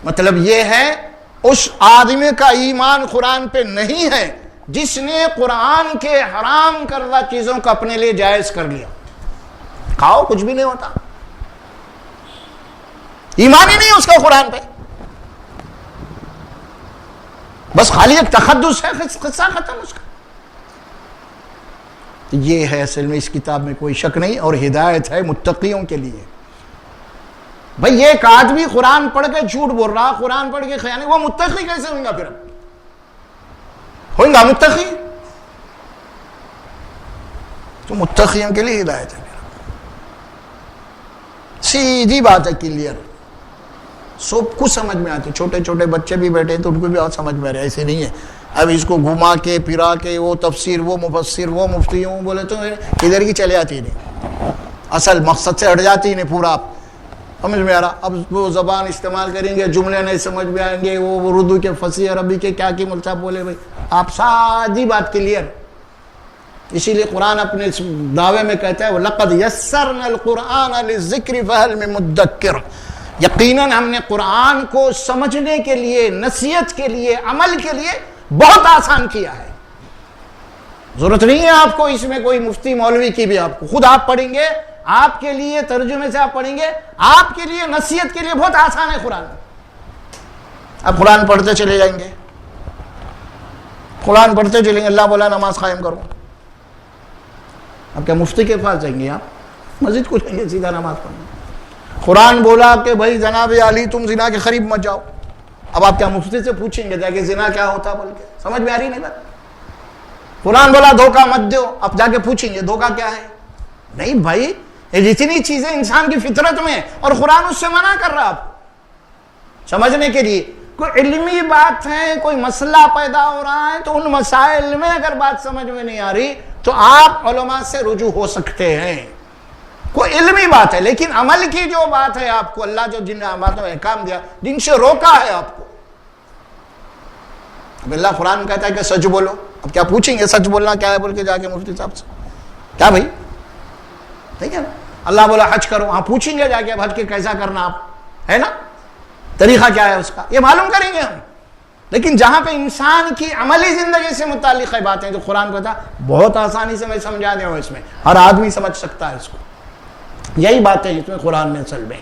مطلب یہ ہے اس آدمی کا ایمان قرآن پہ نہیں ہے جس نے قرآن کے حرام کردہ چیزوں کو اپنے لیے جائز کر لیا. کھاؤ کچھ بھی نہیں ہوتا، ایمان ہی نہیں ہے اس کا قرآن پہ، بس خالی ایک تخدس ہے، قصہ ختم اس کا. یہ ہے اصل میں اس کتاب میں کوئی شک نہیں، اور ہدایت ہے متقیوں کے لیے. بھئی یہ ایک آدمی قرآن پڑھ کے جھوٹ بول رہا، قرآن پڑھ کے خیانت، وہ متقی کیسے ہوگا؟ پھر ہوگا متقی؟ تو متقیوں کے لیے ہدایت ہے. سیدھی بات ہے، کلیئر، سب کچھ سمجھ میں آتے. چھوٹے چھوٹے بچے بھی بیٹھے تو ان کو بھی بہت سمجھ میں آ رہے. ایسے نہیں ہے اب اس کو گھما کے پھرا کے وہ تفسیر، وہ مفسر، وہ مفتی ہوں بولے تو ادھر کی چلے آتی نہیں، اصل مقصد سے ہٹ جاتی نہیں پورا. آپ سمجھ میں آ رہا؟ اب وہ زبان استعمال کریں گے، جملے نہیں سمجھ میں آئیں گے، وہ اردو کے فصیح عربی کے کیا کی ملتا بولے بھائی. آپ سادی بات کلیئر. اسی لیے قرآن اپنے دعوے میں کہتا ہے وَلَقَدْ يَسَّرْنَا الْقُرْآنَ لِلذِّكْرِ فَهَلْ مِن مُدَّكِّرٍ. یقیناً ہم نے قرآن کو سمجھنے کے لیے، نصیحت کے لیے، عمل کے لیے بہت آسان کیا ہے. ضرورت نہیں ہے آپ کو اس میں کوئی مفتی مولوی کی بھی. آپ کو خود آپ پڑھیں گے، آپ کے لیے ترجمے سے آپ پڑھیں گے، آپ کے لیے نصیحت کے لیے بہت آسان ہے قرآن. اب قرآن پڑھتے چلے جائیں گے، قرآن پڑھتے چلیں گے. اللہ بولا نماز قائم کرو، اب کیا مفتی کے پاس جائیں گے؟ آپ مسجد کو جائیں گے سیدھا نماز پڑھنے. قرآن بولا کہ بھائی جناب علی تم زنا کے قریب مت جاؤ، اب آپ کیا مفتی سے پوچھیں گے جا کے زنا کیا ہوتا بول کے؟ سمجھ میں آ رہی نہیں بات؟ قرآن بولا دھوکہ مت دو، اب جا کے پوچھیں گے دھوکہ کیا ہے؟ نہیں بھائی، یہ جتنی چیزیں انسان کی فطرت میں اور قرآن اس سے منع کر رہا آپ سمجھنے کے لیے. کوئی علمی بات ہے، کوئی مسئلہ پیدا ہو رہا ہے تو ان مسائل میں اگر بات سمجھ میں نہیں آ رہی تو آپ علماء سے رجوع ہو سکتے ہیں. کوئی علمی بات ہے، لیکن عمل کی جو بات ہے آپ کو اللہ جو جن باتوں میں احکام دیا، جن سے روکا ہے آپ کو. اب اللہ قرآن کہتا ہے کہ سچ بولو، اب کیا پوچھیں گے سچ بولنا کیا ہے بول کے جا کے مفتی صاحب سے؟ کیا بھائی ٹھیک ہے نا؟ اللہ بولا حج کرو، ہاں پوچھیں گے جا کے اب حج کے کیسا کرنا آپ ہے نا، طریقہ کیا ہے اس کا، یہ معلوم کریں گے ہم. لیکن جہاں پہ انسان کی عملی زندگی سے متعلق ہے باتیں جو قرآن کو تھا بہت آسانی سے میں سمجھا دیا ہوں، اس میں ہر آدمی سمجھ سکتا ہے اس کو. یہی باتیں اس میں قرآن میں اصل میں.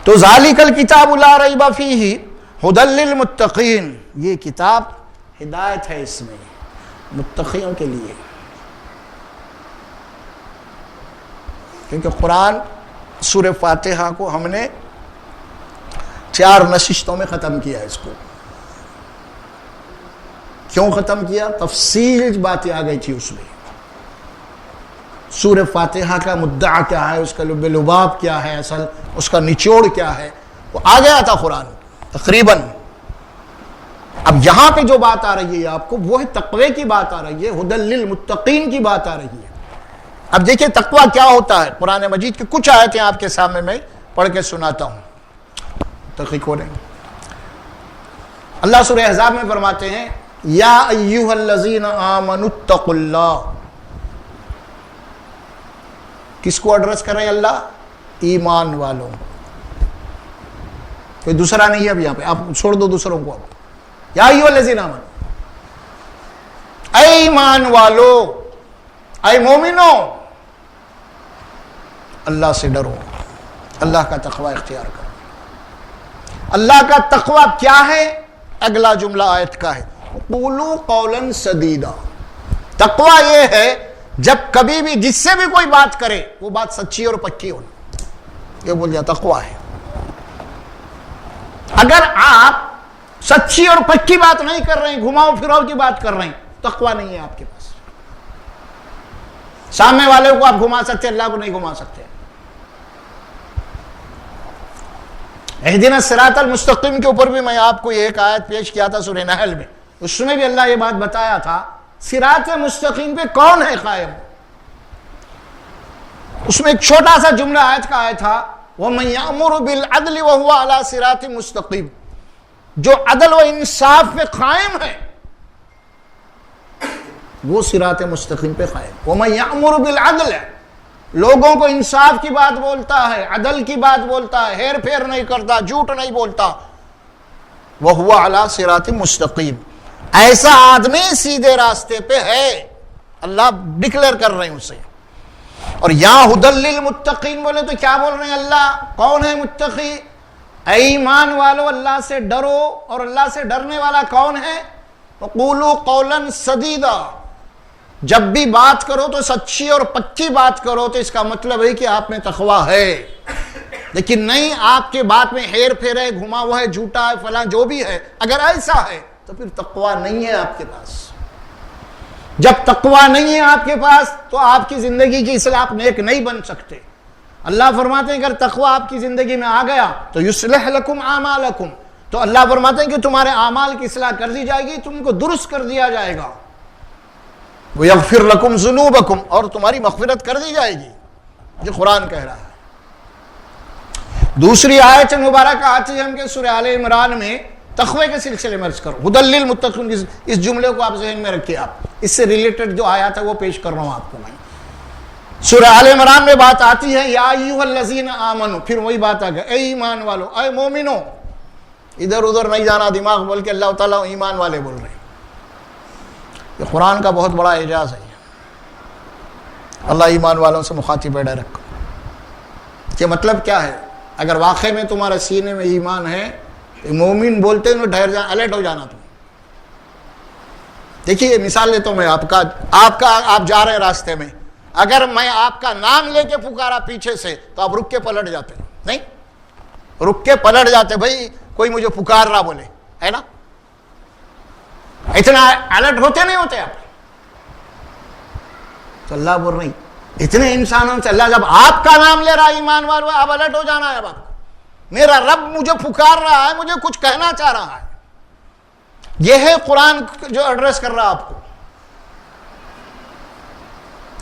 تو ذالک الکتاب لا ریب فیہ ھدی للمتقین، یہ کتاب ہدایت ہے اس میں متقیوں کے لیے. کیونکہ قرآن سورہ فاتحہ کو ہم نے 4 نشستوں میں ختم کیا ہے. اس کو کیوں ختم کیا؟ تفصیل باتیں آ گئی تھی اس میں. سورہ فاتحہ کا مدعا کیا ہے، اس کا لب لباب کیا ہے، اصل اس کا نچوڑ کیا ہے، وہ آ گیا تھا قرآن تقریباً. اب یہاں پہ جو بات آ رہی ہے آپ کو وہ ہے تقوی کی بات آ رہی ہے، ھدی للمتقین کی بات آ رہی ہے. اب دیکھیں تقوی کیا ہوتا ہے. قرآن مجید کی کچھ آیتیں آپ کے سامنے میں پڑھ کے سناتا ہوں، تحقیق ہو رہے ہیں. اللہ سورہ احزاب میں فرماتے ہیں یا ایھا الذین آمنوا اتقوا اللہ. کس کو ایڈریس کر رہے ہیں اللہ؟ ایمان والوں. کوئی دوسرا نہیں ہے اب یہاں پہ، آپ چھوڑ دو دوسروں کو. اب یا ایھا الذین آمنوا، اے ایمان والو، اے مومنو، اللہ سے ڈرو، اللہ کا تقوی اختیار کرو. اللہ کا تقوی کیا ہے؟ اگلا جملہ آیت کا ہے قولوا قولا سدیدا. تقوی یہ ہے جب کبھی بھی جس سے بھی کوئی بات کرے وہ بات سچی اور پکی ہو، یہ بول دیا تقوی ہے. اگر آپ سچی اور پکی بات نہیں کر رہے ہیں، گھماؤ پھراؤ کی بات کر رہے ہیں، تقوی نہیں ہے آپ کے پاس. سامنے والے کو آپ گھما سکتے، اللہ کو نہیں گھما سکتے. اہدنا الصراط المستقیم کے اوپر بھی میں آپ کو ایک آیت پیش کیا تھا سورہ نحل میں، اس میں بھی اللہ یہ بات بتایا تھا صراط مستقیم پہ کون ہے قائم. اس میں ایک چھوٹا سا جملہ آیت کا آیا تھا وَمَن يَأْمُرُ بِالْعَدْلِ وَهُوَ عَلَى صِرَاطٍ مُسْتَقِيمٍ. جو عدل و انصاف پہ قائم ہے وہ صراط مستقیم پہ قائم. وَمَن يَأْمُرُ بِالْعَدْلِ، لوگوں کو انصاف کی بات بولتا ہے، عدل کی بات بولتا ہے، ہیر پھیر نہیں کرتا، جھوٹ نہیں بولتا. وَهُوَ عَلَى صِرَاطٍ مُسْتَقِيمٍ، ایسا آدمی سیدھے راستے پہ ہے. اللہ ڈکلیئر کر رہے ہیں اسے. اور یہاں ھدی للمتقین بولے تو کیا بول رہے ہیں اللہ؟ کون ہے متقی؟ اے ایمان والو اللہ سے ڈرو. اور اللہ سے ڈرنے والا کون ہے؟ وقولوا قولا سدیدا. جب بھی بات کرو تو سچی اور پکی بات کرو، تو اس کا مطلب ہے کہ آپ میں تقوی ہے. لیکن نہیں، آپ کے بات میں ہیر پھیر ہے، گھما ہوا ہے، جھوٹا ہے، فلاں جو بھی ہے، اگر ایسا ہے تو پھر تقوی نہیں ہے آپ کے پاس. جب تقوی نہیں ہے آپ کے پاس تو آپ کی زندگی کی اصلاح آپ نیک نہیں بن سکتے. اللہ فرماتے ہیں اگر تقوی آپ کی زندگی میں آ گیا تو یصلح لکم اعمالکم، تو اللہ فرماتے ہیں کہ تمہارے اعمال کی اصلاح کر دی جائے گی، تم کو درست کر دیا جائے گا، ویغفر لکم ذنوبکم، اور تمہاری مغفرت کر دی جائے گی، جو قرآن کہہ رہا ہے۔ دوسری آیت مبارکہ آتی ہے ہم کہ سورہ آل عمران میں تقوی کے سلسلے میں عرض کرو، ھدی للمتقین، اس جملے کو آپ ذہن میں رکھیے، آپ اس سے ریلیٹڈ جو آیات ہے وہ پیش کر رہا ہوں آپ کو میں۔ سورہ آل عمران میں بات آتی ہے یا ایھا الذین آمنوا، پھر وہی بات آ گیا اے ایمان والو، اے مومنو، ادھر ادھر نہیں جانا دماغ، بول کے اللہ تعالیٰ ایمان والے بول رہے ہیں۔ یہ قرآن کا بہت بڑا اعجاز ہے، اللہ ایمان والوں سے مخاطب ہے ڈائریکٹ۔ کہ مطلب کیا ہے؟ اگر واقعی میں تمہارے سینے میں ایمان ہے، مومن بولتے ہیں ٹھہر جانا، الرٹ ہو جانا تم۔ دیکھیے مثال لیتا ہوں میں آپ جا رہے ہیں راستے میں، اگر میں آپ کا نام لے کے پکارا پیچھے سے تو آپ رک کے پلٹ جاتے، نہیں رک کے پلٹ جاتے، بھائی کوئی مجھے پکار رہا بولے، ہے نا؟ اتنا الرٹ ہوتے نہیں ہوتے آپ؟ تو اللہ بول رہی اتنے انسانوں سے اللہ جب آپ کا نام لے رہا ہے ایمان والو، آپ الرٹ ہو جانا ہے، اب آپ میرا رب مجھے پکار رہا ہے، مجھے کچھ کہنا چاہ رہا ہے۔ یہ ہے قرآن جو ایڈریس کر رہا ہے آپ کو،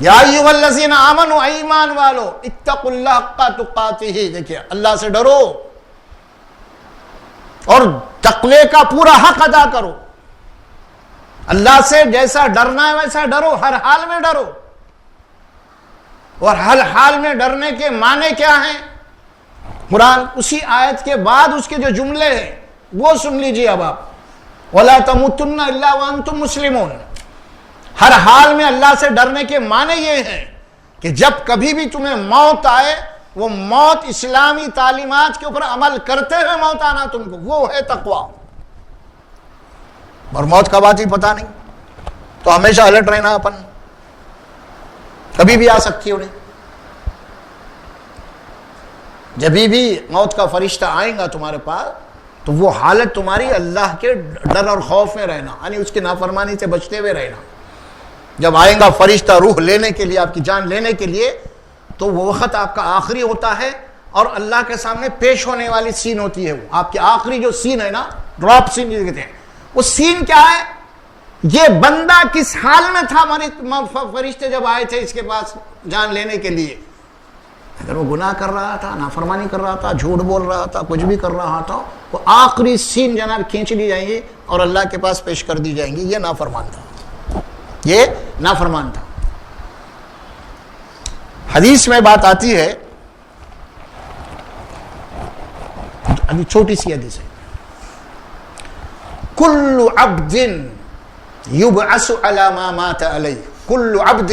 یا ایھا الذین آمنوا، ایمان والو، اتقوا اللہ حق تقاتہ، دیکھیے اللہ سے ڈرو اور تقوی کا پورا حق ادا کرو، اللہ سے جیسا ڈرنا ہے ویسا ڈرو، ہر حال میں ڈرو۔ اور ہر حال میں ڈرنے کے معنی کیا ہیں؟ قرآن اسی آیت کے بعد اس کے جو جملے ہیں وہ سن لیجیے اب آپ، وَلَا تَمُوتُنَّ إِلَّا وَأَنْتُمْ مُسْلِمُونَ۔ ہر حال میں اللہ سے ڈرنے کے معنی یہ ہیں کہ جب کبھی بھی تمہیں موت آئے، وہ موت اسلامی تعلیمات کے اوپر عمل کرتے ہوئے موت آنا تم کو، وہ ہے تقوی۔ اور موت کب آتی پتہ نہیں، تو ہمیشہ الرٹ رہنا، اپن کبھی بھی آ سکتی ہے انہیں۔ جبھی بھی موت کا فرشتہ آئے گا تمہارے پاس تو وہ حالت تمہاری اللہ کے ڈر اور خوف میں رہنا، یعنی اس کی نافرمانی سے بچتے ہوئے رہنا۔ جب آئے گا فرشتہ روح لینے کے لیے، آپ کی جان لینے کے لیے، تو وہ وقت آپ کا آخری ہوتا ہے، اور اللہ کے سامنے پیش ہونے والی سین ہوتی ہے، وہ آپ کی آخری جو سین ہے نا، ڈراپ سین کہتے ہیں، وہ سین کیا ہے؟ یہ بندہ کس حال میں تھا فرشتے جب آئے تھے اس کے پاس جان لینے کے لیے؟ اگر وہ گناہ کر رہا تھا، نافرمانی کر رہا تھا، جھوٹ بول رہا تھا، کچھ بھی کر رہا تھا، وہ آخری سین جناب کھینچ لی جائیں گی اور اللہ کے پاس پیش کر دی جائیں گی، یہ نافرمان تھا، یہ نافرمان تھا۔ حدیث میں بات آتی ہے، ابھی چھوٹی سی حدیث ہے، کل عبد یبعث علی ما مات علیہ، کل عبد،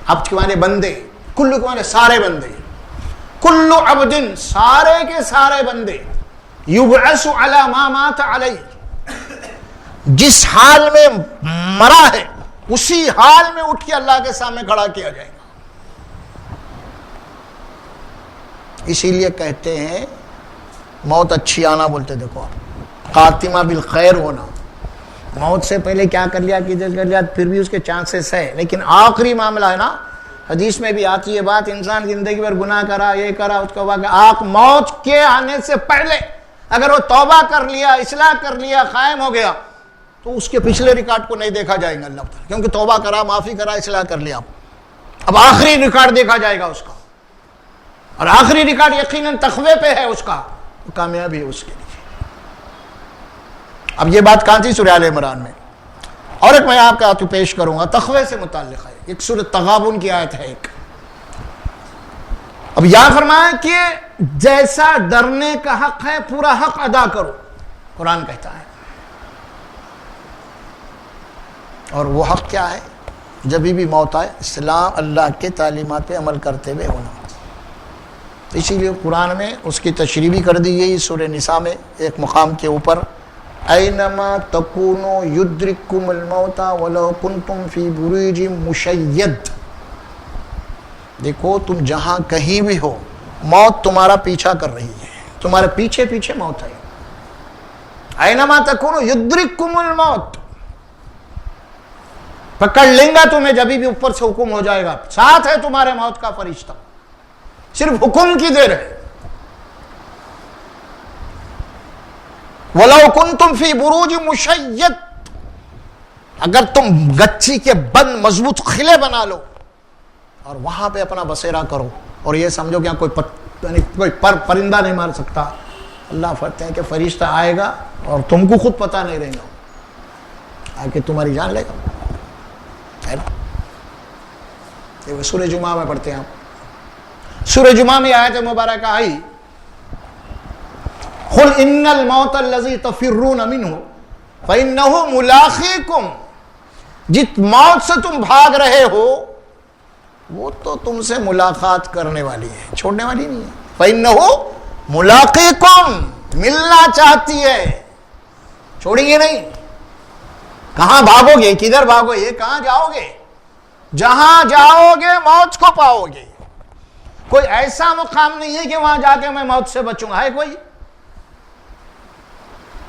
عبد کے معنی بندے، کل کے معنی سارے بندے، کل عبد سارے کے سارے بندے، یبعث علی ما مات علیہ، جس حال میں مرا ہے اسی حال میں اٹھ کے اللہ کے سامنے کھڑا کیا جائے گا۔ اسی لیے کہتے ہیں موت اچھی آنا، بولتے دیکھو خاتمہ بالخیر ہونا، موت سے پہلے کیا کر لیا کدھر کر لیا پھر بھی اس کے چانسز ہے، لیکن آخری معاملہ ہے نا، حدیث میں بھی آتی ہے بات، انسان زندگی بھر گناہ کرا، یہ کرا، اس کو موت کے آنے سے پہلے اگر وہ توبہ کر لیا، اصلاح کر لیا، قائم ہو گیا، تو اس کے پچھلے ریکارڈ کو نہیں دیکھا جائے گا اللہ تعالیٰ، کیونکہ توبہ کرا، معافی کرا، اصلاح کر لیا، اب آخری ریکارڈ دیکھا جائے گا اس کا، اور آخری ریکارڈ یقیناً تقوی پہ ہے، اس کا کامیابی ہے اس کے لیے۔ اب یہ بات کہاں تھی؟ سورہ آل عمران میں۔ اور ایک میں آپ کا تو پیش کروں گا تقوی سے متعلق ہے، ایک سورۃ تغابن کی آیت ہے ایک۔ اب یہاں فرمایا کہ جیسا ڈرنے کا حق ہے پورا حق ادا کرو، قرآن کہتا ہے، اور وہ حق کیا ہے؟ جب بھی موت آئے اسلام اللہ کے تعلیمات پہ عمل کرتے ہوئے ہونا۔ اسی لیے قرآن میں اس کی تشریح بھی کر دی گئی سورہ نساء میں ایک مقام کے اوپر، اینما تکونوا یدرککم الموت ولو کنتم فی بروج مشید، دیکھو تم جہاں کہیں بھی ہو موت تمہارا پیچھا کر رہی ہے، تمہارے پیچھے پیچھے موت ہے۔ اینما تکونوا یدرککم الموت، پکڑ لیں گا تمہیں جبھی بھی اوپر سے حکم ہو جائے گا، ساتھ ہے تمہارے موت کا فرشتہ۔ صرف حکم کی دیر ہے. وَلَوْ كُنْتُمْ فِي بُرُوجٍ مُشَيَّدٍ، اگر تم گچھی کے بند مضبوط قلعے بنا لو اور وہاں پہ اپنا بسیرا کرو اور یہ سمجھو کہ کوئی پرندہ نہیں مار سکتا. اللہ فرماتے ہیں کہ فرشتہ آئے گا اور تم کو خود پتہ نہیں رہے گا، آ کے تمہاری جان لے گا. ہے نا؟ یہ سورہ جمعہ میں پڑھتے ہیں آپ. سورہ جمعہ میں آیت مبارکہ آئی قُلْ إِنَّ الْمَوْتَ الَّذِي تَفِرُّونَ مِنْهُ فَإِنَّهُ مُلَاقِيكُمْ، جت موت سے تم بھاگ رہے ہو وہ تو تم سے ملاقات کرنے والی ہے، چھوڑنے والی نہیں ہے. فَإِنَّهُ مُلَاقِيكُمْ، ملنا چاہتی ہے، چھوڑیں گے نہیں. کہاں بھاگو گے؟ کدھر بھاگو گے؟ کہاں جاؤ گے؟ جہاں جاؤ گے موت کو پاؤ گے. کوئی ایسا مقام نہیں ہے کہ وہاں جا کے میں موت سے بچوں گا. ہے کوئی؟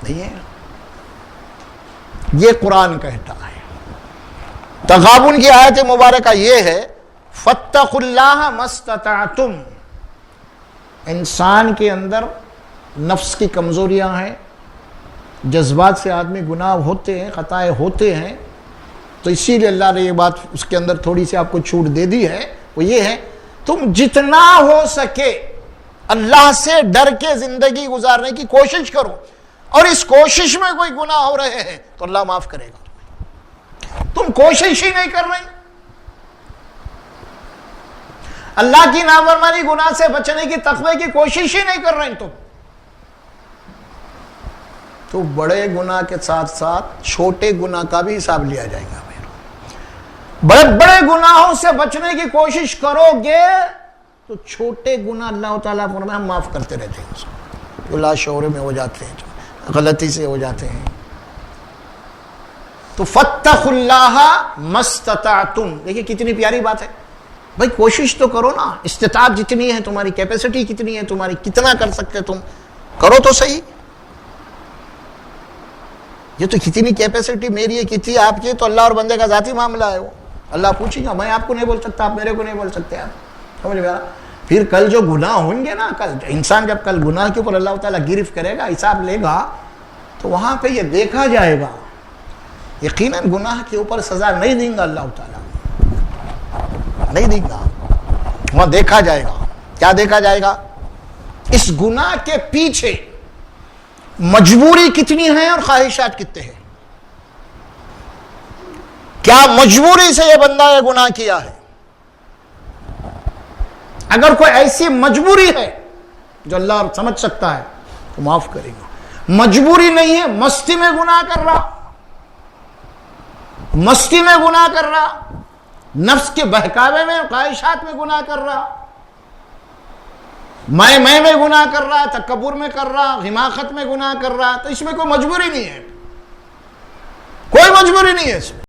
نہیں ہے. یہ قرآن کہتا ہے. تغابن کی آیت مبارکہ یہ ہے فَاتَّقُوا اللَّهَ مَا اسْتَطَعْتُمْ. انسان کے اندر نفس کی کمزوریاں ہیں، جذبات سے آدمی گناہ ہوتے ہیں، خطائیں ہوتے ہیں، تو اسی لیے اللہ نے یہ بات اس کے اندر تھوڑی سی آپ کو چھوٹ دے دی ہے. وہ یہ ہے تم جتنا ہو سکے اللہ سے ڈر کے زندگی گزارنے کی کوشش کرو، اور اس کوشش میں کوئی گناہ ہو رہے ہیں تو اللہ معاف کرے گا. تم کوشش ہی نہیں کر رہے، اللہ کی نافرمانی گناہ سے بچنے کی تقوی کی کوشش ہی نہیں کر رہے تو بڑے گناہ کے ساتھ ساتھ چھوٹے گناہ کا بھی حساب لیا جائے گا. بڑے بڑے گناہوں سے بچنے کی کوشش کرو گے تو چھوٹے گناہ اللہ تعالیٰ فرمائے ہم معاف کرتے رہتے ہیں، جو لاشعور میں ہو جاتے ہیں، جو غلطی سے ہو جاتے ہیں. تو فَاتَّقُوا اللَّهَ مَا اسْتَطَعْتُمْ. دیکھیں کتنی پیاری بات ہے. بھائی کوشش تو کرو نا، استطاعت جتنی ہے تمہاری، کیپیسٹی کتنی ہے تمہاری، کتنا کر سکتے تم، کرو تو صحیح. یہ تو کتنی کیپیسٹی میری ہے کتنی آپ کی، تو اللہ اور بندے کا ذاتی معاملہ ہے. وہ اللہ پوچھیں گا، میں آپ کو نہیں بول سکتا، آپ میرے کو نہیں بول سکتے. آپ سمجھ گیا؟ پھر کل جو گناہ ہوں گے نا، کل انسان جب کل گناہ کے اوپر اللہ تعالیٰ گرفت کرے گا، حساب لے گا، تو وہاں پہ یہ دیکھا جائے گا. یقیناً گناہ کے اوپر سزا نہیں دیں گا اللہ تعالیٰ، نہیں دیں گا. وہاں دیکھا جائے گا. کیا دیکھا جائے گا؟ اس گناہ کے پیچھے مجبوری کتنی ہے اور خواہشات کتنے ہیں. کیا مجبوری سے یہ بندہ یہ گناہ کیا ہے؟ اگر کوئی ایسی مجبوری ہے جو اللہ سمجھ سکتا ہے تو معاف کرے گا. مجبوری نہیں ہے، مستی میں گناہ کر رہا، مستی میں گناہ کر رہا، نفس کے بہکاوے میں خواہشات میں گناہ کر رہا، میں گناہ کر رہا، تکبر میں کر رہا، حماقت میں گناہ کر رہا، تو اس میں کوئی مجبوری نہیں ہے، کوئی مجبوری نہیں ہے اس میں.